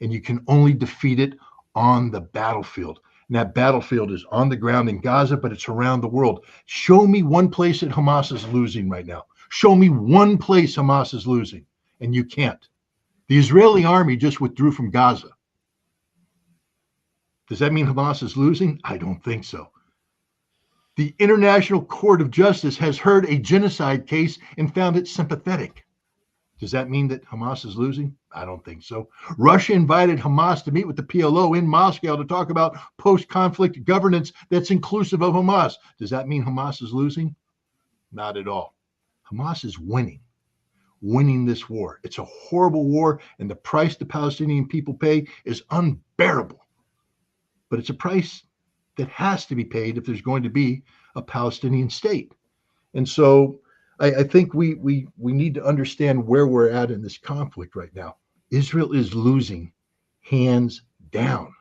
And you can only defeat it on the battlefield. And that battlefield is on the ground in Gaza, but it's around the world. Show me one place that Hamas is losing right now. Show me one place Hamas is losing, and you can't. The Israeli army just withdrew from Gaza. Does that mean Hamas is losing? I don't think so. The International Court of Justice has heard a genocide case and found it sympathetic. Does that mean that Hamas is losing? I don't think so. Russia invited Hamas to meet with the PLO in Moscow to talk about post-conflict governance that's inclusive of Hamas. Does that mean Hamas is losing? Not at all. Hamas is winning this war. It's a horrible war, and the price the Palestinian people pay is unbearable. But it's a price that has to be paid if there's going to be a Palestinian state. And so I think we need to understand where we're at in this conflict right now. Israel is losing hands down.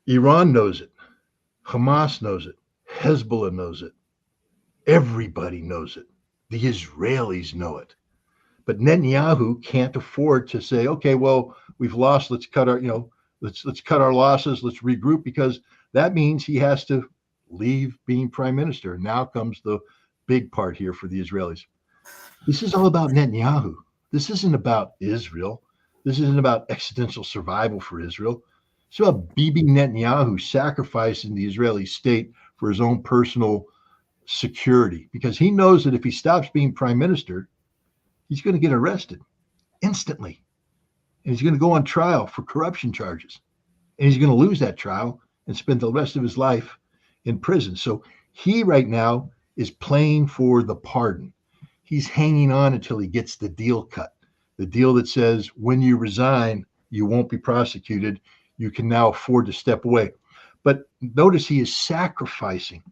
Iran knows it. Hamas knows it. Hezbollah knows it. Everybody knows it. The Israelis know it. But Netanyahu can't afford to say, okay, well, we've lost. Let's cut our, let's cut our losses. Let's regroup, because that means he has to leave being prime minister. Now comes the big part here for the Israelis. This is all about Netanyahu. This isn't about Israel. This isn't about existential survival for Israel. It's about Bibi Netanyahu sacrificing the Israeli state for his own personal security, because he knows that if he stops being prime minister, he's going to get arrested instantly. And he's going to go on trial for corruption charges. And he's going to lose that trial and spend the rest of his life in prison. So he right now is playing for the pardon. He's hanging on until he gets the deal cut. The deal that says when you resign, you won't be prosecuted. You can now afford to step away. But notice he is sacrificing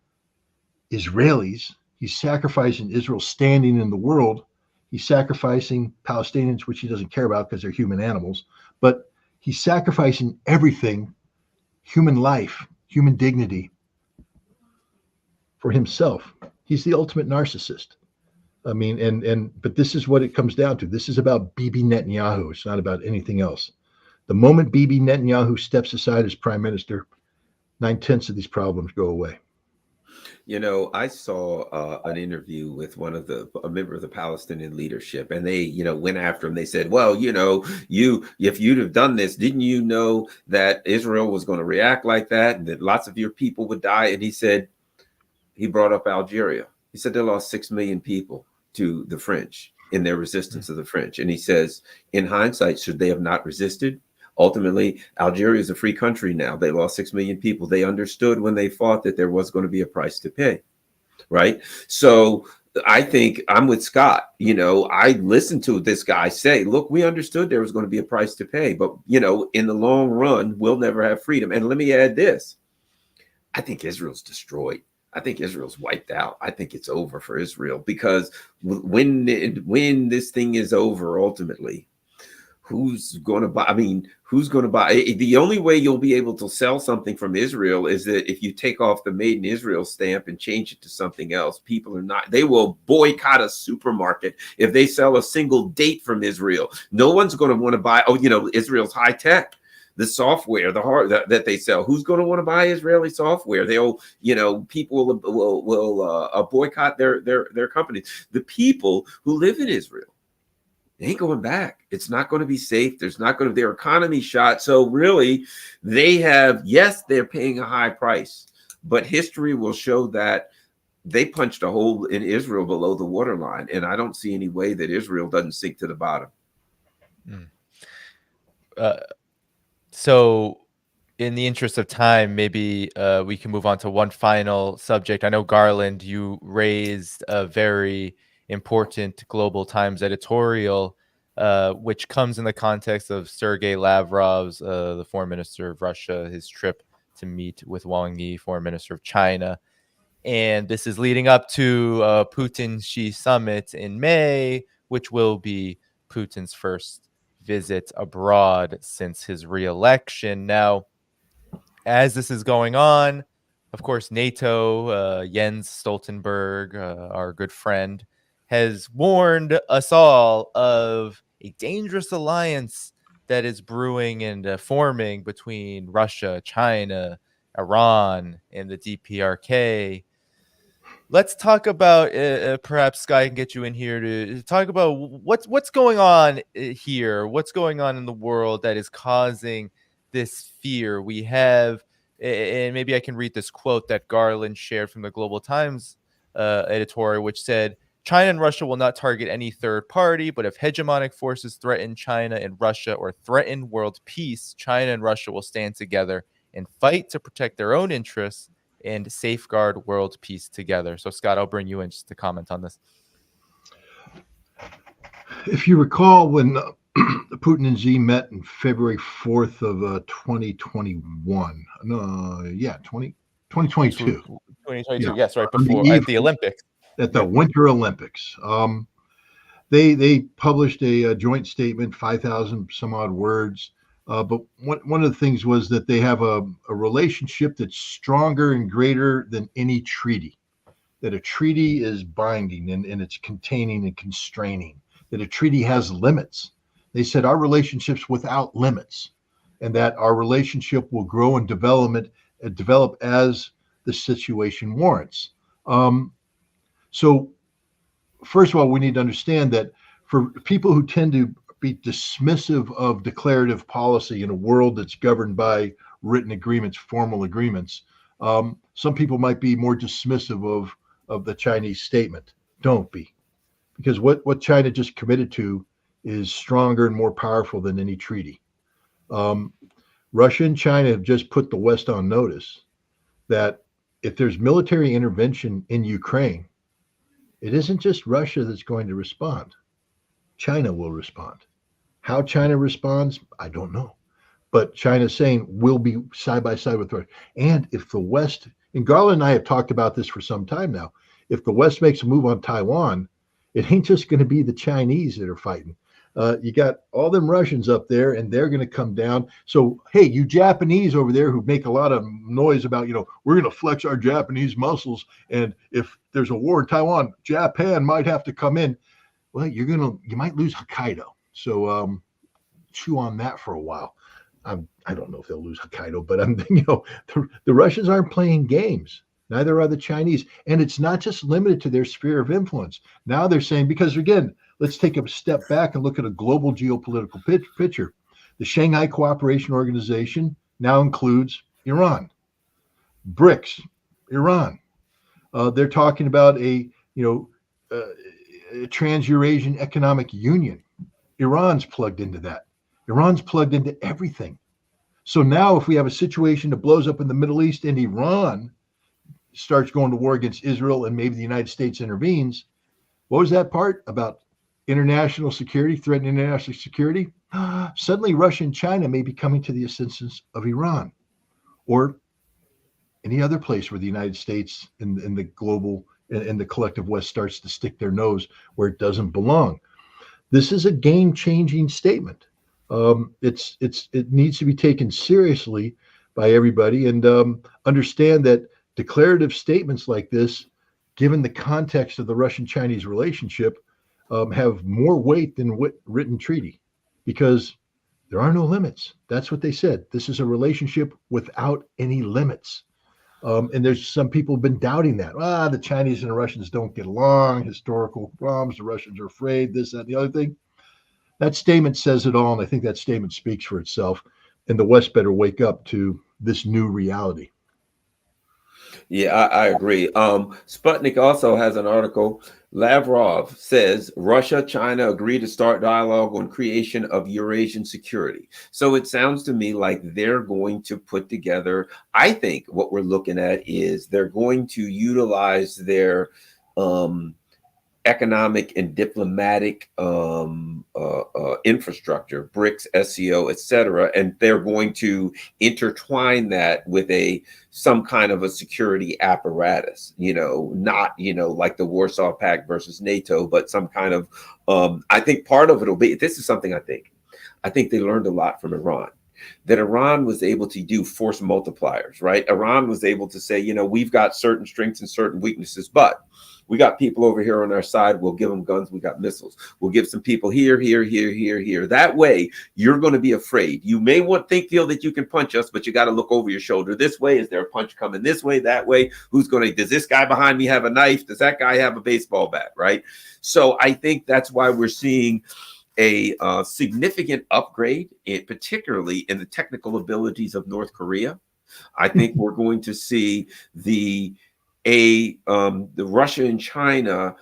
Israelis. He's sacrificing Israel's standing in the world. He's sacrificing Palestinians, which he doesn't care about because they're human animals. But he's sacrificing everything, human life, human dignity, for himself. He's the ultimate narcissist. I mean, but this is what it comes down to. This is about Bibi Netanyahu. It's not about anything else. The moment Bibi Netanyahu steps aside as prime minister, 9/10 of these problems go away. You know, I saw an interview with a member of the Palestinian leadership, and they, went after him. They said, well, if you'd have done this, didn't you know that Israel was going to react like that and that lots of your people would die? And he brought up Algeria. He said they lost 6 million people to the French in their resistance of the French. And he says, in hindsight, should they have not resisted? Ultimately, Algeria is a free country now. They lost 6 million people. They understood when they fought that there was going to be a price to pay, right? So I think I'm with Scott. I listened to this guy say, look, we understood there was going to be a price to pay, but, in the long run, we'll never have freedom. And let me add this. I think Israel's destroyed. I think Israel's wiped out. I think it's over for Israel, because when this thing is over, ultimately, who's going to buy? I mean, who's going to buy? The only way you'll be able to sell something from Israel is that if you take off the Made in Israel stamp and change it to something else. They will boycott a supermarket if they sell a single date from Israel. No one's going to want to buy, Israel's high tech. The software, the hardware that they sell. Who's going to want to buy Israeli software? They'll, people will boycott their companies. The people who live in Israel, they ain't going back. It's not going to be safe. Their economy shot. So really, they're paying a high price, but history will show that they punched a hole in Israel below the waterline, and I don't see any way that Israel doesn't sink to the bottom. So in the interest of time, maybe we can move on to one final subject. I know, Garland, you raised a very important Global Times editorial, which comes in the context of Sergei Lavrov's, the foreign minister of Russia, his trip to meet with Wang Yi, foreign minister of China. And this is leading up to Putin-Xi summit in May, which will be Putin's first visit abroad since his re-election. Now, as this is going on, of course, NATO, Jens Stoltenberg, our good friend, has warned us all of a dangerous alliance that is brewing and forming between Russia, China, Iran, and the DPRK. Let's talk about, perhaps Sky can get you in here to talk about what's going on here, what's going on in the world that is causing this fear. We have, and maybe I can read this quote that Garland shared from the Global Times editorial, which said, China and Russia will not target any third party, but if hegemonic forces threaten China and Russia or threaten world peace, China and Russia will stand together and fight to protect their own interests and safeguard world peace together. So, Scott, I'll bring you in just to comment on this. If you recall, when Putin and Xi met on February 4th of 2021, 2022. 2022, yes, right before at the Olympics. At the Winter Olympics. They published a joint statement, 5,000 some odd words. But one of the things was that they have a relationship that's stronger and greater than any treaty, that a treaty is binding and it's containing and constraining, that a treaty has limits. They said our relationship's without limits, and that our relationship will grow and develop as the situation warrants. So first of all, we need to understand that for people who tend to be dismissive of declarative policy in a world that's governed by written agreements, formal agreements, some people might be more dismissive of the Chinese statement. Don't be, because what China just committed to is stronger and more powerful than any treaty. Russia and China have just put the West on notice that if there's military intervention in Ukraine, it isn't just Russia that's going to respond. China will respond. How China responds, I don't know. But China's saying we'll be side by side with Russia. And if the West, and Garland and I have talked about this for some time now, if the West makes a move on Taiwan, it ain't just going to be the Chinese that are fighting. You got all them Russians up there, and they're going to come down. So, hey, you Japanese over there who make a lot of noise about, we're going to flex our Japanese muscles, and if there's a war in Taiwan, Japan might have to come in. Well, you might lose Hokkaido. So chew on that for a while. I don't know if they'll lose Hokkaido, but the Russians aren't playing games. Neither are the Chinese. And it's not just limited to their sphere of influence. Now they're saying, because again, let's take a step back and look at a global geopolitical picture. The Shanghai Cooperation Organization now includes Iran. BRICS, Iran. They're talking about a Trans-Eurasian Economic Union. Iran's plugged into that. Iran's plugged into everything. So now if we have a situation that blows up in the Middle East and Iran starts going to war against Israel and maybe the United States intervenes, what was that part about international security, threatening international security? Suddenly Russia and China may be coming to the assistance of Iran or any other place where the United States and the global and the collective West starts to stick their nose where it doesn't belong. This is a game-changing statement. It needs to be taken seriously by everybody, and understand that declarative statements like this, given the context of the Russian-Chinese relationship, have more weight than written treaty, because there are no limits. That's what they said. This is a relationship without any limits. And there's some people have been doubting that. The Chinese and the Russians don't get along, historical problems, the Russians are afraid, this, that, and the other thing. That statement says it all, and I think that statement speaks for itself. And the West better wake up to this new reality. Yeah, I agree. Sputnik also has an article. Lavrov says Russia, China agree to start dialogue on creation of Eurasian security. So it sounds to me like they're going to put together, I think what we're looking at is they're going to utilize their economic and diplomatic infrastructure, BRICS, SCO, etc., and they're going to intertwine that with some kind of a security apparatus. Not like the Warsaw Pact versus NATO, but some kind of. I think part of it will be. This is something I think they learned a lot from Iran. That Iran was able to do force multipliers, right? Iran was able to say, we've got certain strengths and certain weaknesses, but we got people over here on our side. We'll give them guns. We got missiles. We'll give some people here. That way, you're going to be afraid. You may feel that you can punch us, but you got to look over your shoulder. This way, is there a punch coming this way, that way? Does this guy behind me have a knife? Does that guy have a baseball bat, right? So I think that's why we're seeing a significant upgrade, particularly in the technical abilities of North Korea. I think we're going to see the Russia and China,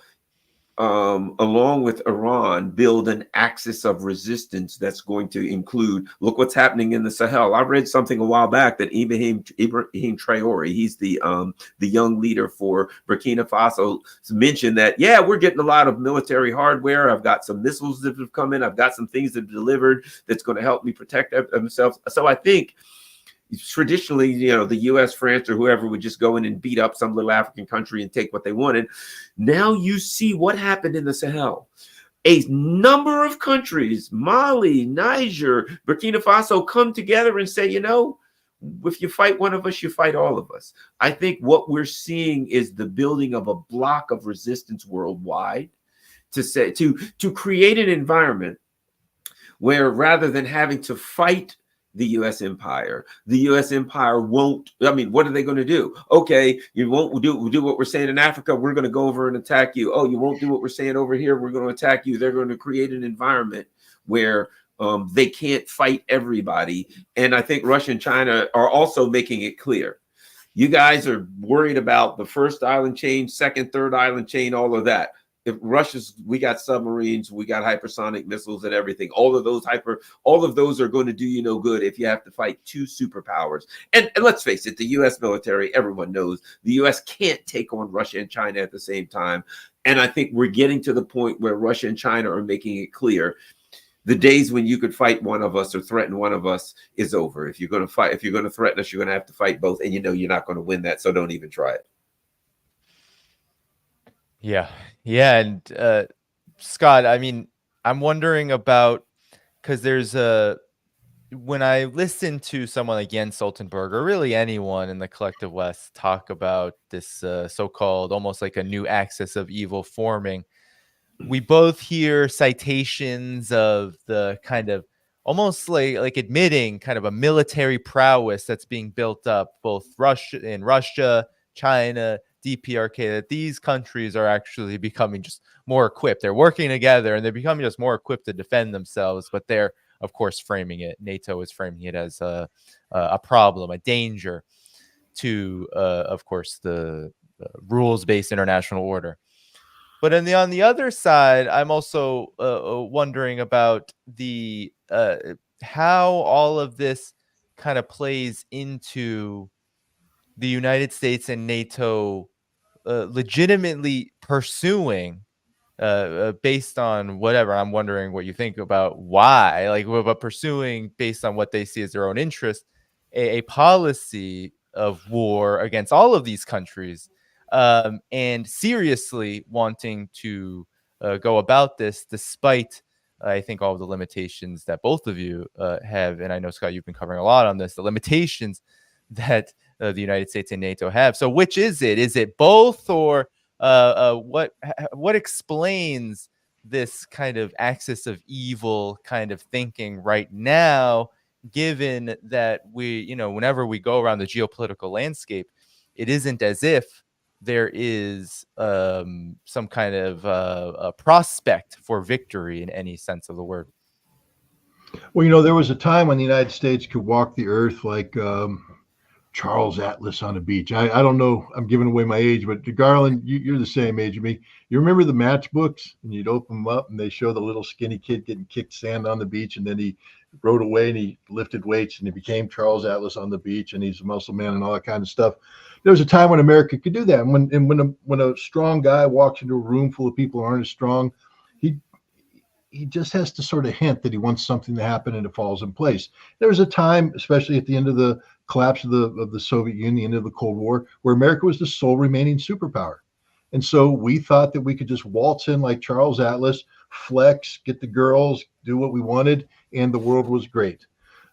along with Iran, build an axis of resistance that's going to include, look what's happening in the Sahel. I read something a while back that Ibrahim Traore, he's the young leader for Burkina Faso, mentioned that, we're getting a lot of military hardware. I've got some missiles that have come in. I've got some things that have delivered that's going to help me protect themselves. So I think traditionally, the US, France, or whoever would just go in and beat up some little African country and take what they wanted. Now you see what happened in the Sahel. A number of countries, Mali, Niger, Burkina Faso, come together and say, if you fight one of us, you fight all of us. I think what we're seeing is the building of a block of resistance worldwide to create an environment where, rather than having to fight the U.S. empire. The U.S. empire won't, I mean, what are they going to do? Okay, you won't do what we're saying in Africa, we're going to go over and attack you. Oh, you won't do what we're saying over here, we're going to attack you. They're going to create an environment where they can't fight everybody. And I think Russia and China are also making it clear. You guys are worried about the first island chain, second, third island chain, all of that. If Russia's, we got submarines, we got hypersonic missiles and everything. All of those are going to do you no good if you have to fight two superpowers. And let's face it, the U.S. military, everyone knows the U.S. can't take on Russia and China at the same time. And I think we're getting to the point where Russia and China are making it clear the days when you could fight one of us or threaten one of us is over. If you're going to fight, if you're going to threaten us, you're going to have to fight both. And you know you're not going to win that, so don't even try it. Yeah. Yeah. And Scott, I mean, I'm wondering about, because there's when I listen to someone like Jens Stoltenberg, or really anyone in the collective West, talk about this so-called almost like a new axis of evil forming, we both hear citations of the kind of almost like admitting kind of a military prowess that's being built up both Russia, China, DPRK, that these countries are actually becoming just more equipped. They're working together and they're becoming just more equipped to defend themselves. But they're, of course, framing it. NATO is framing it as a problem, a danger to, of course, the rules-based international order. But on the other side, I'm also wondering about the how all of this kind of plays into the United States and NATO legitimately pursuing, based on whatever. I'm wondering what you think about why, like, but pursuing based on what they see as their own interest, a policy of war against all of these countries, and seriously wanting to go about this despite, I think, all of the limitations that both of you have. And I know, Scott, you've been covering a lot on this, the limitations that the United States and NATO have. So which is it? Is it both, or what explains this kind of axis of evil kind of thinking right now, given that we, whenever we go around the geopolitical landscape, it isn't as if there is some kind of a prospect for victory in any sense of the word? Well, there was a time when the United States could walk the earth like Charles Atlas on a beach. I don't know, I'm giving away my age, but Garland, you're the same age as me. You remember the matchbooks, and you'd open them up and they show the little skinny kid getting kicked sand on the beach, and then he rode away and he lifted weights and he became Charles Atlas on the beach, and he's a muscle man and all that kind of stuff. There was a time when America could do that. And when a strong guy walks into a room full of people who aren't as strong, he just has to sort of hint that he wants something to happen and it falls in place. There was a time, especially at the end of the collapse of the Soviet Union, end of the Cold War, where America was the sole remaining superpower. And so we thought that we could just waltz in like Charles Atlas, flex, get the girls, do what we wanted, and the world was great.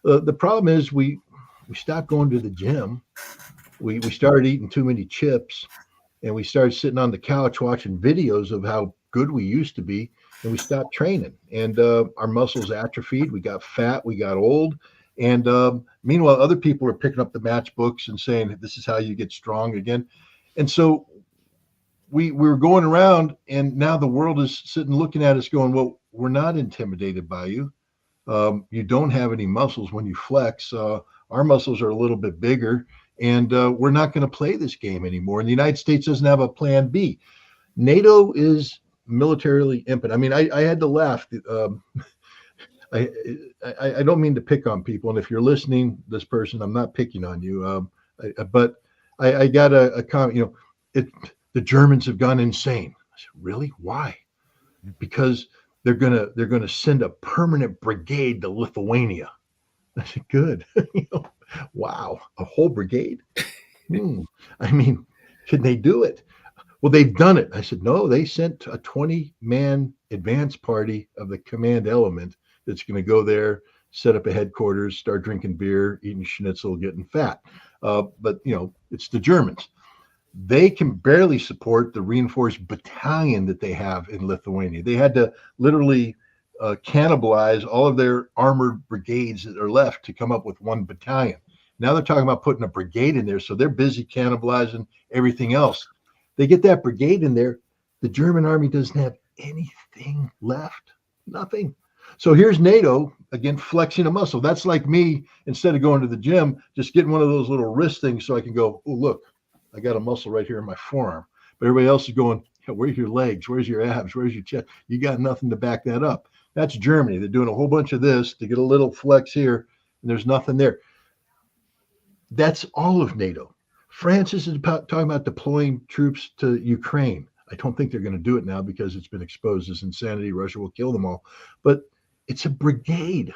The problem is we stopped going to the gym. We started eating too many chips, and we started sitting on the couch watching videos of how good we used to be, and we stopped training. And our muscles atrophied. We got fat. We got old. And meanwhile, other people are picking up the matchbooks and saying, this is how you get strong again. And so we were going around, and now the world is sitting looking at us going, well, we're not intimidated by you. You don't have any muscles when you flex. Our muscles are a little bit bigger, and we're not going to play this game anymore. And the United States doesn't have a plan B. NATO is militarily impotent. I mean, I had to laugh. I don't mean to pick on people, and if you're listening, this person, I'm not picking on you. But I got a comment. The Germans have gone insane. I said, really? Why? Because they're gonna send a permanent brigade to Lithuania. I said, good. Wow, a whole brigade. I mean, can they do it? Well, they've done it. I said, no, they sent a 20-man advance party of the command element that's going to go there, set up a headquarters, start drinking beer, eating schnitzel, getting fat. But, it's the Germans. They can barely support the reinforced battalion that they have in Lithuania. They had to literally cannibalize all of their armored brigades that are left to come up with one battalion. Now they're talking about putting a brigade in there, so they're busy cannibalizing everything else. They get that brigade in there, the German army doesn't have anything left, nothing. So here's NATO again flexing a muscle. That's like me, instead of going to the gym, just getting one of those little wrist things so I can go, oh look, I got a muscle right here in my forearm. But everybody else is going, where's your legs? Where's your abs? Where's your chest? You got nothing to back that up. That's Germany. They're doing a whole bunch of this to get a little flex here, and there's nothing there. That's all of NATO. France is talking about deploying troops to Ukraine. I don't think they're going to do it now because it's been exposed as insanity. Russia will kill them all. But it's a brigade,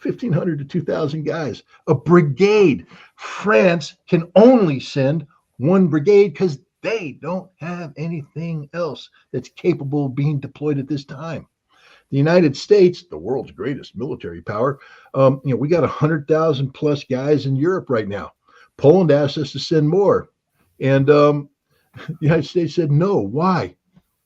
1,500 to 2,000 guys, a brigade. France can only send one brigade because they don't have anything else that's capable of being deployed at this time. The United States, the world's greatest military power, we got 100,000 plus guys in Europe right now. Poland asked us to send more. And the United States said, no. Why?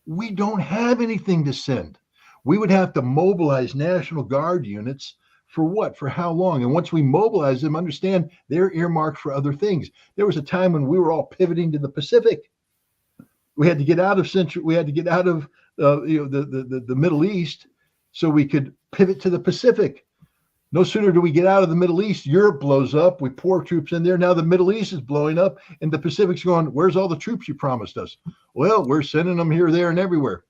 We don't have anything to send. We would have to mobilize National Guard units for what? For how long? And once we mobilize them, understand they're earmarked for other things. There was a time when we were all pivoting to the Pacific. We had to get out of the Middle East so we could pivot to the Pacific. No sooner do we get out of the Middle East, Europe blows up. We pour troops in there. Now the Middle East is blowing up, and the Pacific's going, where's all the troops you promised us? Well, we're sending them here, there, and everywhere.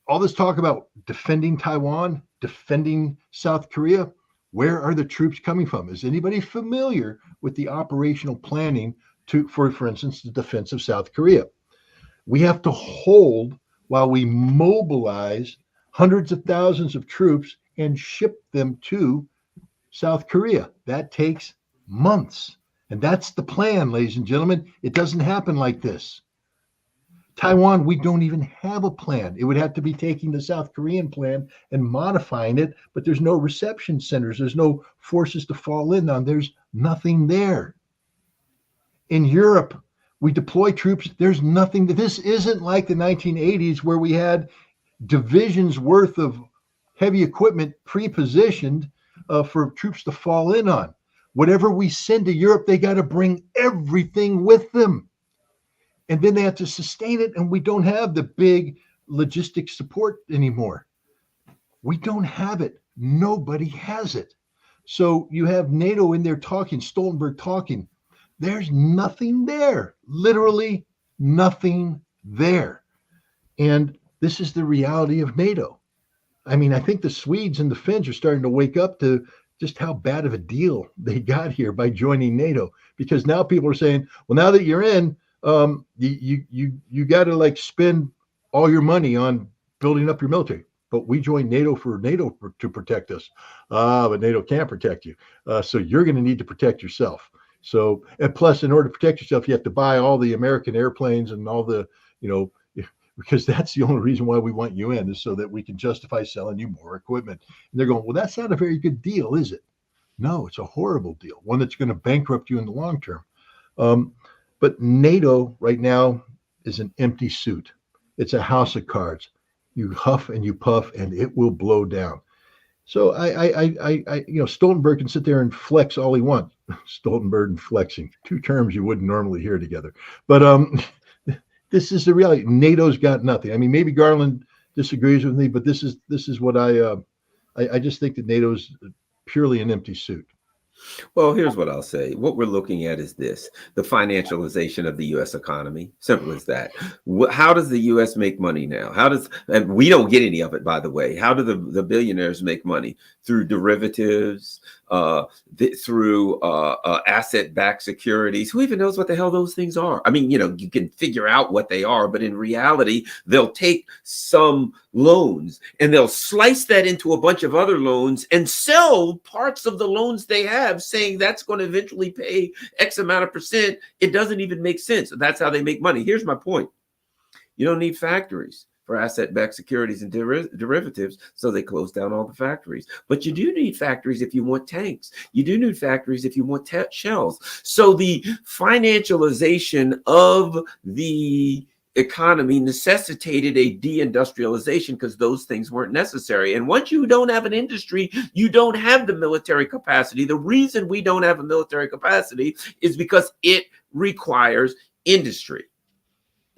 All this talk about defending Taiwan, defending South Korea, where are the troops coming from? Is anybody familiar with the operational planning for instance, the defense of South Korea? We have to hold while we mobilize hundreds of thousands of troops and ship them to South Korea. That takes months. And that's the plan, ladies and gentlemen. It doesn't happen like this. Taiwan, we don't even have a plan. It would have to be taking the South Korean plan and modifying it, but there's no reception centers. There's no forces to fall in on. There's nothing there. In Europe, we deploy troops. There's nothing. This isn't like the 1980s where we had divisions worth of heavy equipment pre-positioned for troops to fall in on. Whatever we send to Europe, they got to bring everything with them. And then they have to sustain it, and we don't have the big logistic support anymore. We don't have it. Nobody has it. So you have NATO in there talking, Stoltenberg talking. There's nothing there, literally nothing there. And this is the reality of NATO. I mean, I think the Swedes and the Finns are starting to wake up to just how bad of a deal they got here by joining NATO, because now people are saying, well, now that you're in, you got to spend all your money on building up your military. But we joined NATO to protect us. But NATO can't protect you. So you're going to need to protect yourself. So, and plus, in order to protect yourself, you have to buy all the American airplanes and all the, because that's the only reason why we want you in, is so that we can justify selling you more equipment. And they're going, well, that's not a very good deal, is it? No, it's a horrible deal, one that's going to bankrupt you in the long term. But NATO right now is an empty suit. It's a house of cards. You huff and you puff, and it will blow down. So Stoltenberg can sit there and flex all he wants. Stoltenberg and flexing, two terms you wouldn't normally hear together. But this is the reality. NATO's got nothing. I mean, maybe Garland disagrees with me, but this is what I just think that NATO's purely an empty suit. Well, here's what I'll say. What we're looking at is this: the financialization of the U.S. economy. Simple as that. How does the U.S. make money now? And we don't get any of it, by the way. How do the billionaires make money? Through derivatives, through asset-backed securities. Who even knows what the hell those things are? I mean, you can figure out what they are, but in reality, they'll take some loans and they'll slice that into a bunch of other loans and sell parts of the loans they have, saying that's going to eventually pay X amount of percent. It doesn't even make sense. That's how they make money. Here's my point. You don't need factories for asset-backed securities and derivatives, so they close down all the factories. But you do need factories if you want tanks. You do need factories if you want shells. So the financialization of the economy necessitated a deindustrialization because those things weren't necessary. And once you don't have an industry, you don't have the military capacity. The reason we don't have a military capacity is because it requires industry.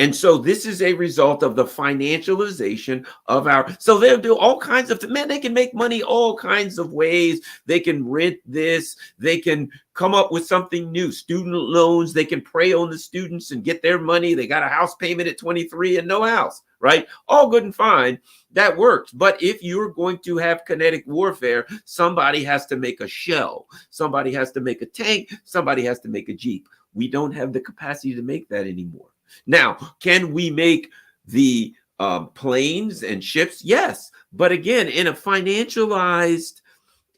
And so this is a result of the financialization of our, so they'll do all kinds of, man, they can make money all kinds of ways. They can rent this, they can come up with something new, student loans, they can prey on the students and get their money. They got a house payment at 23 and no house, right? All good and fine. That works. But if you're going to have kinetic warfare, somebody has to make a shell. Somebody has to make a tank. Somebody has to make a Jeep. We don't have the capacity to make that anymore. Now, can we make the planes and ships? Yes. But again, in a financialized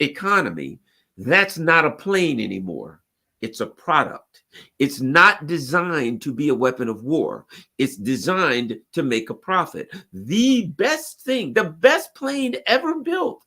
economy, that's not a plane anymore. It's a product. It's not designed to be a weapon of war. It's designed to make a profit. The best thing, the best plane ever built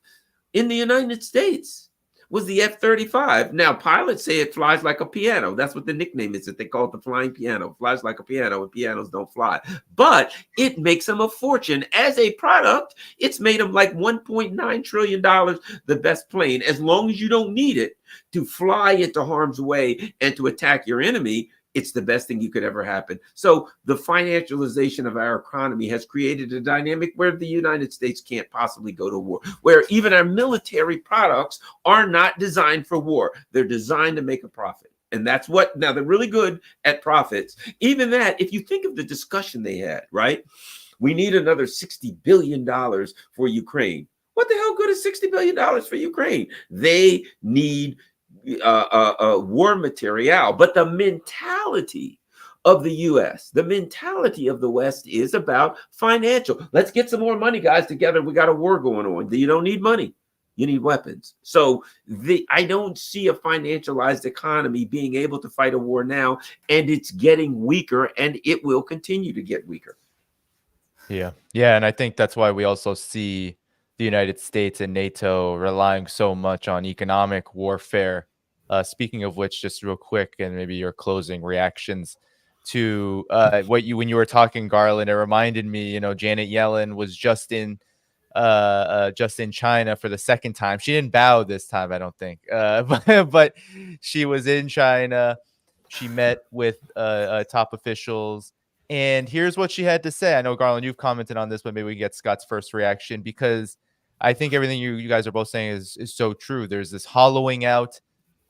in the United States was the F-35. Now, pilots say it flies like a piano. That's what the nickname is, that they call it the flying piano. It flies like a piano, and pianos don't fly. But it makes them a fortune. As a product, it's made them like $1.9 trillion, the best plane. As long as you don't need it to fly into harm's way and to attack your enemy, it's the best thing you could ever happen. So the financialization of our economy has created a dynamic where the United States can't possibly go to war, where even our military products are not designed for war. They're designed to make a profit. And that's what, now they're really good at profits. Even that, if you think of the discussion they had, right? We need another $60 billion for Ukraine. What the hell good is $60 billion for Ukraine? They need war material. But the mentality of the US, the mentality of the West is about financial. Let's get some more money, guys, together. We got a war going on. You don't need money. You need weapons. So I don't see a financialized economy being able to fight a war now, and it's getting weaker, and it will continue to get weaker. Yeah. Yeah. And I think that's why we also see the United States and NATO relying so much on economic warfare. Speaking of which, just real quick, and maybe your closing reactions to when you were talking, Garland, it reminded me, Janet Yellen was just in China for the second time. She didn't bow this time, I don't think, but she was in China. She met with top officials, and here's what she had to say. I know, Garland, you've commented on this, but maybe we get Scott's first reaction, because I think everything you guys are both saying is so true. There's this hollowing out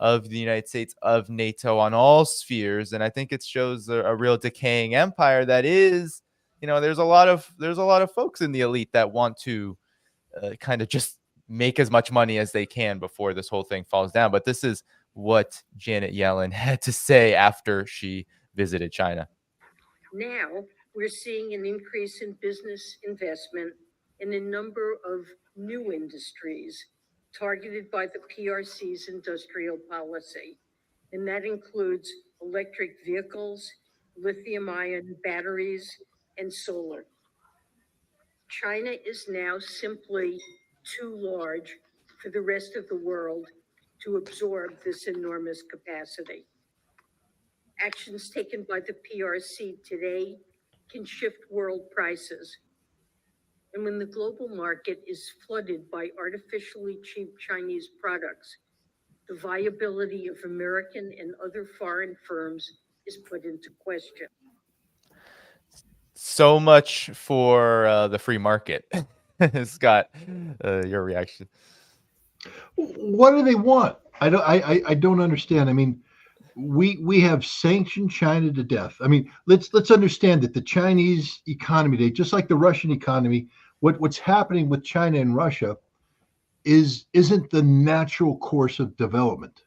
of the United States, of NATO on all spheres, and I think it shows a real decaying empire that is, there's a lot of folks in the elite that want to kind of just make as much money as they can before this whole thing falls down. But this is what Janet Yellen had to say after she visited China. Now we're seeing an increase in business investment in a number of new industries targeted by the PRC's industrial policy. And that includes electric vehicles, lithium-ion batteries, and solar. China is now simply too large for the rest of the world to absorb this enormous capacity. Actions taken by the PRC today can shift world prices. And when the global market is flooded by artificially cheap Chinese products, the viability of American and other foreign firms is put into question. So much for the free market. Scott, your reaction. What do they want? I don't understand. I mean, we have sanctioned China to death. I mean, let's understand that the Chinese economy today, just like the Russian economy, what's happening with China and Russia isn't the natural course of development.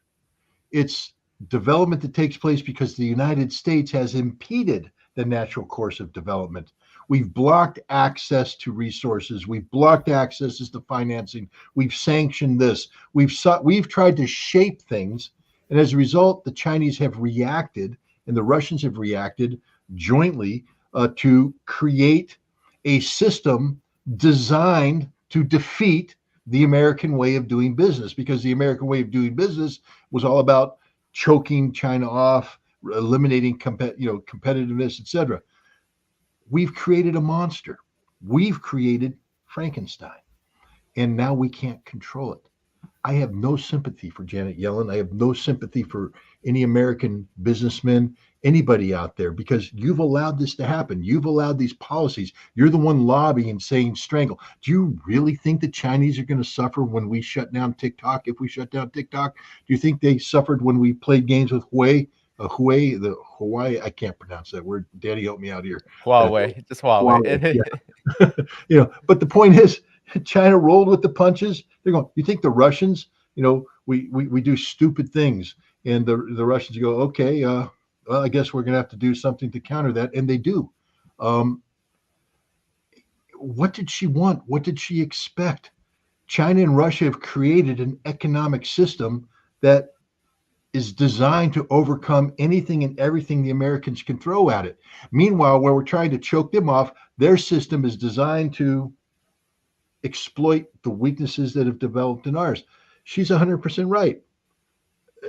It's development that takes place because the United States has impeded the natural course of development. We've blocked access to resources. We've blocked access to financing. We've sanctioned this. We've tried to shape things. And as a result, the Chinese have reacted and the Russians have reacted jointly to create a system designed to defeat the American way of doing business, because the American way of doing business was all about choking China off, eliminating competitiveness, etc. we've created a monster. We've created Frankenstein, and now we can't control it. I have no sympathy for Janet Yellen. I have no sympathy for any American businessmen, anybody out there, because you've allowed this to happen. You've allowed these policies. You're the one lobbying and saying strangle. Do you really think the Chinese are going to suffer when we shut down TikTok? If we shut down TikTok, do you think they suffered when we played games with Huawei? Hawaii, I can't pronounce that word. Daddy, help me out here. Huawei, just Huawei. Yeah. But the point is, China rolled with the punches. They're going, you think the Russians, we do stupid things, and the Russians go, okay, well, I guess we're going to have to do something to counter that, and they do. What did she want? What did she expect? China and Russia have created an economic system that is designed to overcome anything and everything the Americans can throw at it. Meanwhile, where we're trying to choke them off, their system is designed to exploit the weaknesses that have developed in ours. She's 100% right.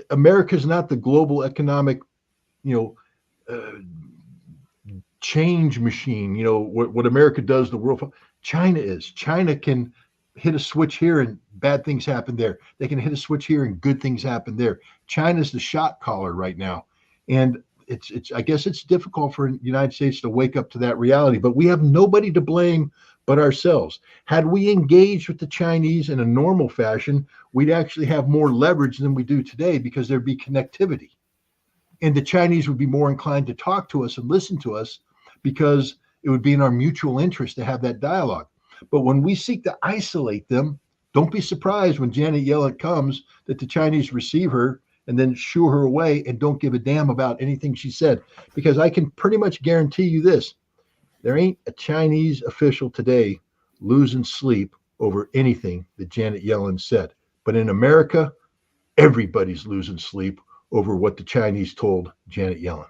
America is not the global economic, change machine. What America does, the world. China is. China can hit a switch here and bad things happen there. They can hit a switch here and good things happen there. China's the shot caller right now, and it's. I guess it's difficult for the United States to wake up to that reality. But we have nobody to blame but ourselves. Had we engaged with the Chinese in a normal fashion, we'd actually have more leverage than we do today because there'd be connectivity. And the Chinese would be more inclined to talk to us and listen to us because it would be in our mutual interest to have that dialogue. But when we seek to isolate them, don't be surprised when Janet Yellen comes that the Chinese receive her and then shoo her away and don't give a damn about anything she said. Because I can pretty much guarantee you this. There ain't a Chinese official today losing sleep over anything that Janet Yellen said. But in America, everybody's losing sleep over what the Chinese told Janet Yellen.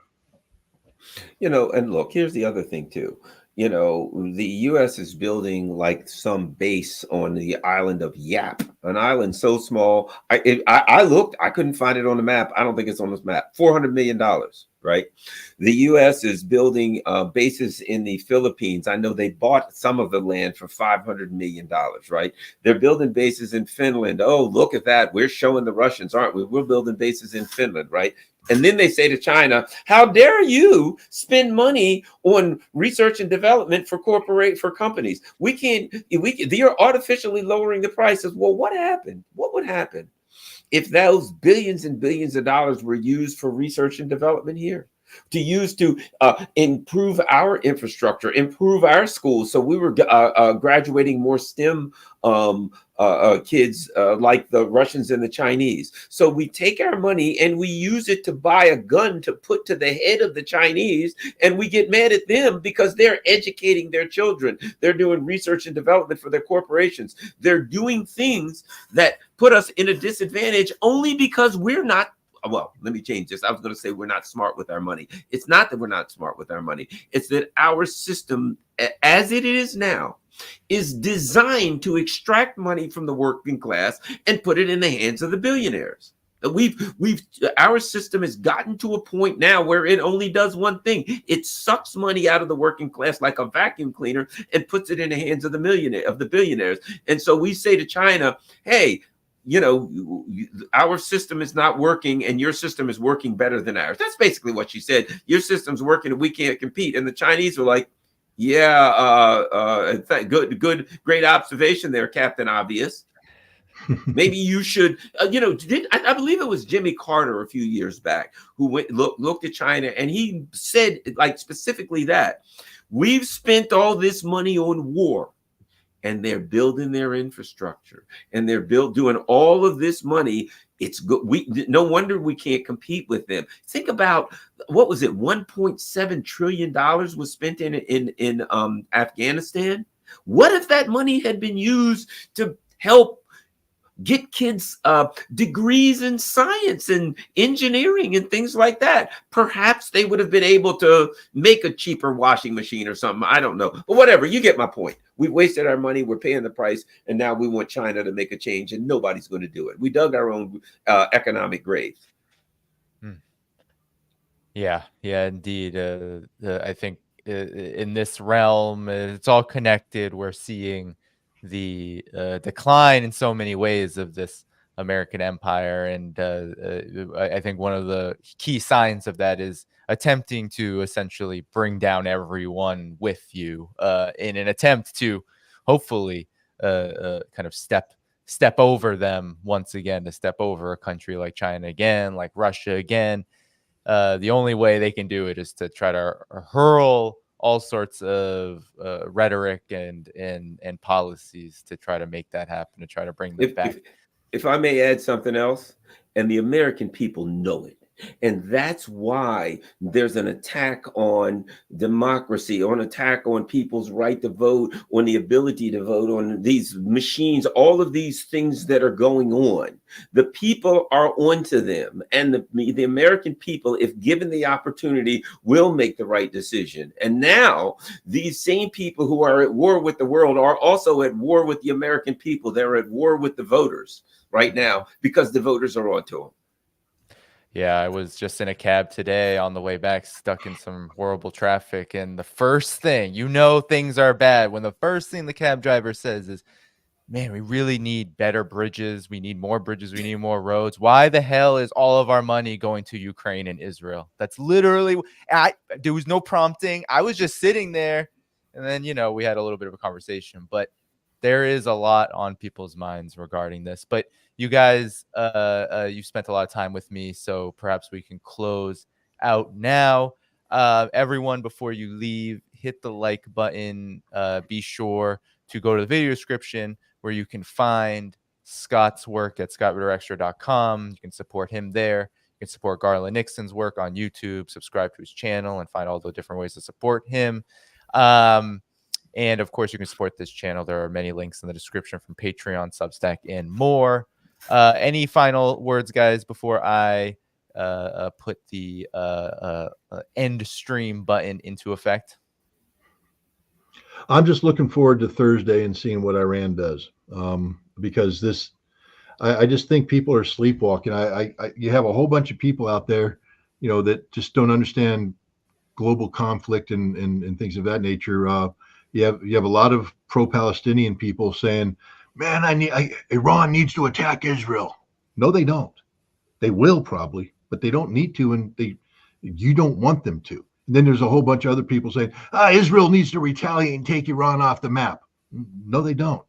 And look, here's the other thing too. The U.S. is building like some base on the island of Yap, an island so small. I looked, I couldn't find it on the map. I don't think it's on this map. $400 million, right? The U.S. is building bases in the Philippines. I know they bought some of the land for $500 million, right? They're building bases in Finland. Oh, look at that. We're showing the Russians, aren't we? We're building bases in Finland, right? And then they say to China, how dare you spend money on research and development for companies? You're artificially lowering the prices. Well, what happened? What would happen if those billions and billions of dollars were used for research and development here? To use to improve our infrastructure, improve our schools. So we were graduating more STEM kids like the Russians and the Chinese. So we take our money and we use it to buy a gun to put to the head of the Chinese, and we get mad at them because they're educating their children. They're doing research and development for their corporations. They're doing things that put us in a disadvantage only because we're not. Well, let me change this. I was going to say we're not smart with our money. It's not that we're not smart with our money. It's that our system, as it is now, is designed to extract money from the working class and put it in the hands of the billionaires. Our system has gotten to a point now where it only does one thing. It sucks money out of the working class like a vacuum cleaner and puts it in the hands of the billionaires. And so we say to China, hey, our system is not working and your system is working better than ours. That's basically what she said. Your system's working and we can't compete. And the Chinese were like, yeah, great observation there, Captain Obvious. Maybe you should, I believe it was Jimmy Carter a few years back who looked at China and he said like specifically that we've spent all this money on war. And they're building their infrastructure and they're doing all of this money. It's good. No wonder we can't compete with them. Think about what was it? $1.7 trillion was spent in Afghanistan. What if that money had been used to help get kids degrees in science and engineering and things like that? Perhaps they would have been able to make a cheaper washing machine or something. I don't know. But whatever, you get my point. We've wasted our money. We're paying the price. And now we want China to make a change and nobody's going to do it. We dug our own economic grave. Yeah, indeed. I think in this realm, it's all connected. We're seeing the decline in so many ways of this American empire, and I think one of the key signs of that is attempting to essentially bring down everyone with you in an attempt to hopefully kind of step over them once again, to step over a country like China again, like Russia again. The only way they can do it is to try to hurl all sorts of rhetoric and policies to try to make that happen, to try to bring them back. If I may add something else, and the American people know it. And that's why there's an attack on democracy, on attack on people's right to vote, on the ability to vote, on these machines, all of these things that are going on. The people are onto them. And the American people, if given the opportunity, will make the right decision. And now these same people who are at war with the world are also at war with the American people. They're at war with the voters right now because the voters are onto them. Yeah, I was just in a cab today on the way back, stuck in some horrible traffic. And the first thing, things are bad when the first thing the cab driver says is, man, we really need better bridges. We need more bridges. We need more roads. Why the hell is all of our money going to Ukraine and Israel? That's literally, there was no prompting. I was just sitting there. And then, we had a little bit of a conversation. But there is a lot on people's minds regarding this. But you guys, you spent a lot of time with me, so perhaps we can close out now. Everyone, before you leave, hit the like button. Be sure to go to the video description where you can find Scott's work at scottritterextra.com. You can support him there. You can support Garland Nixon's work on YouTube, subscribe to his channel, and find all the different ways to support him. And of course, you can support this channel. There are many links in the description from Patreon, Substack, and more. Any final words, guys, before I put the end stream button into effect? I'm just looking forward to Thursday and seeing what Iran does, because I just think people are sleepwalking. You have a whole bunch of people out there, that just don't understand global conflict and things of that nature. You have a lot of pro-Palestinian people saying, man, Iran needs to attack Israel. No, they don't. They will probably, but they don't need to, and you don't want them to. And then there's a whole bunch of other people saying, Israel needs to retaliate and take Iran off the map. No, they don't.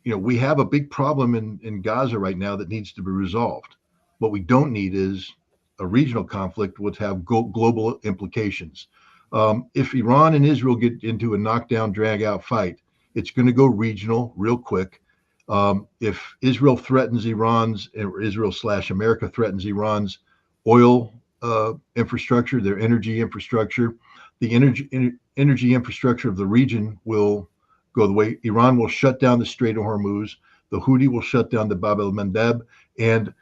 We have a big problem in Gaza right now that needs to be resolved. What we don't need is a regional conflict would have global implications. If Iran and Israel get into a knockdown, drag-out fight, it's going to go regional real quick. If Israel threatens Israel/America threatens Iran's oil infrastructure, their energy infrastructure, the energy infrastructure of the region will go the way. Iran will shut down the Strait of Hormuz. The Houthi will shut down the Bab el-Mandeb, and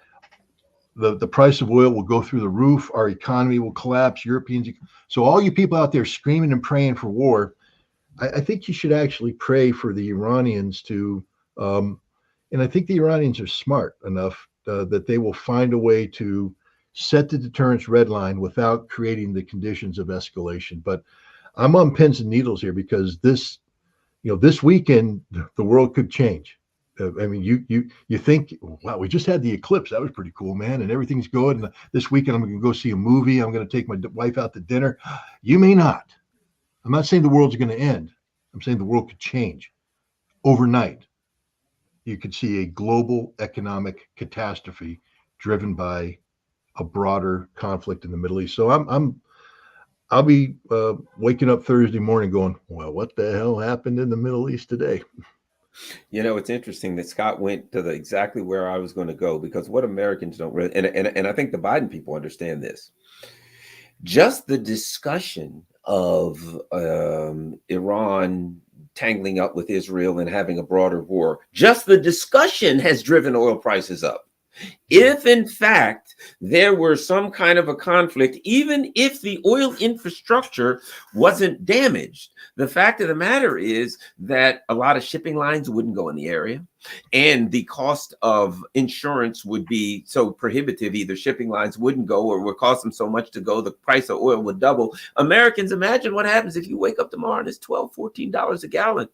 the price of oil will go through the roof. Our economy will collapse. Europeans. So all you people out there screaming and praying for war, I think you should actually pray for the Iranians to, and I think the Iranians are smart enough that they will find a way to set the deterrence red line without creating the conditions of escalation. But I'm on pins and needles here because this weekend, the world could change. I mean, you think, wow, we just had the eclipse. That was pretty cool, man. And everything's good. And this weekend, I'm going to go see a movie. I'm going to take my wife out to dinner. You may not. I'm not saying the world's going to end. I'm saying the world could change overnight. You could see a global economic catastrophe driven by a broader conflict in the Middle East. So I'll be waking up Thursday morning going, well, what the hell happened in the Middle East today? It's interesting that Scott went to exactly where I was going to go, because what Americans don't really, and I think the Biden people understand this. Just the discussion of Iran tangling up with Israel and having a broader war, just the discussion has driven oil prices up. If in fact there were some kind of a conflict, even if the oil infrastructure wasn't damaged, the fact of the matter is that a lot of shipping lines wouldn't go in the area, and the cost of insurance would be so prohibitive. Either shipping lines wouldn't go, or would cost them so much to go, the price of oil would double. Americans, imagine what happens if you wake up tomorrow and it's $12, $14 a gallon.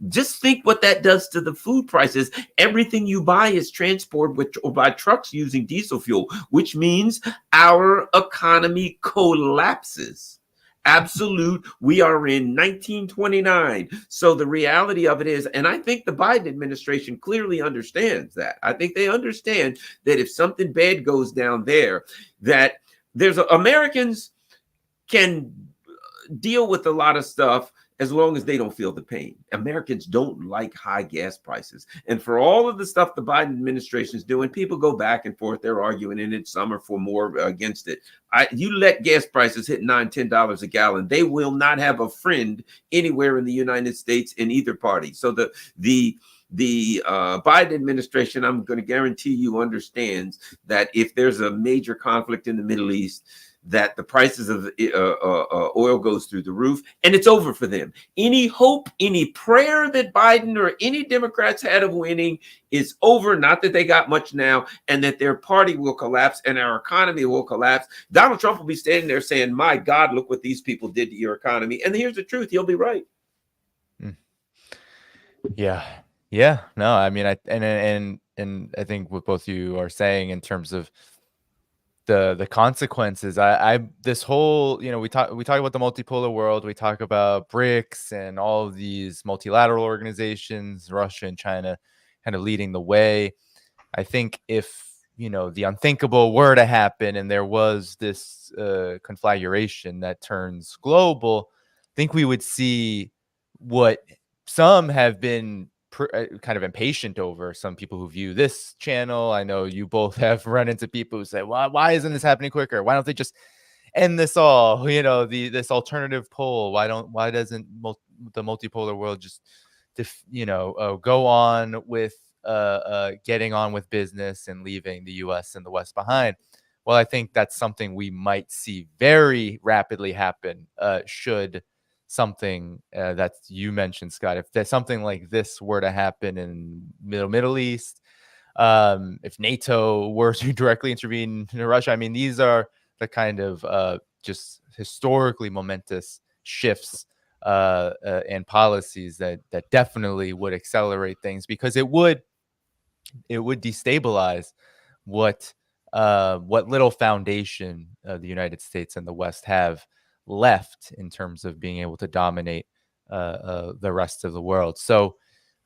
Just think what that does to the food prices. Everything you buy is transported or by trucks using diesel fuel, which means our economy collapses. Absolute. We are in 1929. So the reality of it is, and I think the Biden administration clearly understands that. I think they understand that if something bad goes down there, that Americans can deal with a lot of stuff as long as they don't feel the pain. Americans don't like high gas prices. And for all of the stuff the Biden administration is doing, people go back and forth. They're arguing in it. Some are for more, against it. You let gas prices hit $9, $10 a gallon, they will not have a friend anywhere in the United States in either party. So the Biden administration, I'm going to guarantee you, understands that if there's a major conflict in the Middle East, that the prices of oil goes through the roof, and it's over for them. Any hope, any prayer that Biden or any Democrats had of winning is over. Not that they got much now, and that their party will collapse and our economy will collapse. Donald Trump will be standing there saying, my God, look what these people did to your economy. And here's the truth. He'll be right. Yeah. No, I mean, I think what both of you are saying in terms of the consequences, this whole, we talk about the multipolar world, we talk about BRICS and all of these multilateral organizations, Russia and China kind of leading the way. I think if the unthinkable were to happen and there was this conflagration that turns global, I think we would see what some have been kind of impatient over. Some people who view this channel, I know you both have run into people who say, why isn't this happening quicker? Why don't they just end this all? This alternative pole, why doesn't the multipolar world just go on with getting on with business and leaving the US and the West behind? Well, I think that's something we might see very rapidly happen should something that you mentioned, Scott, if there's something like this were to happen in Middle East, if NATO were to directly intervene in Russia. I mean, these are the kind of just historically momentous shifts and policies that definitely would accelerate things, because it would destabilize what little foundation the United States and the West have left in terms of being able to dominate the rest of the world. So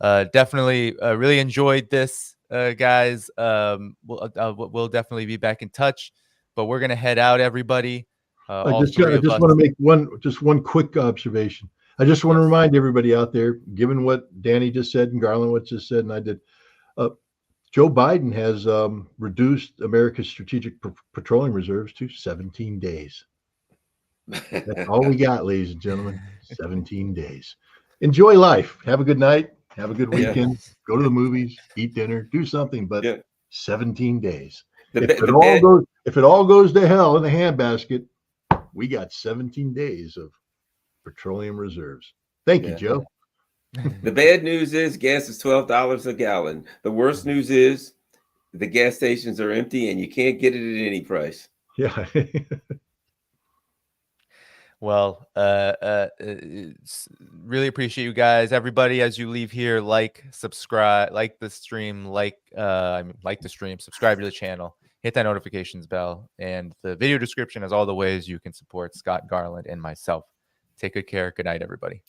definitely really enjoyed this, guys. We'll definitely be back in touch, but we're gonna head out, everybody. I just want to make one quick observation. I just want to remind everybody out there, given what Danny just said and Garland what just said, and I did, Joe Biden has reduced America's strategic petroleum reserves to 17 days. That's all we got, ladies and gentlemen. 17 days. Enjoy life. Have a good night. Have a good weekend. Go to the movies, eat dinner, do something, but 17 days. If it all goes to hell in the handbasket, we got 17 days of petroleum reserves. Thank you, Joe. The bad news is gas is $12 a gallon. The worst news is the gas stations are empty and you can't get it at any price. Yeah. Well, really appreciate you guys. Everybody, as you leave here, subscribe, like the stream, subscribe to the channel, hit that notifications bell, and the video description has all the ways you can support Scott, Garland, and myself. Take good care. Good night, everybody.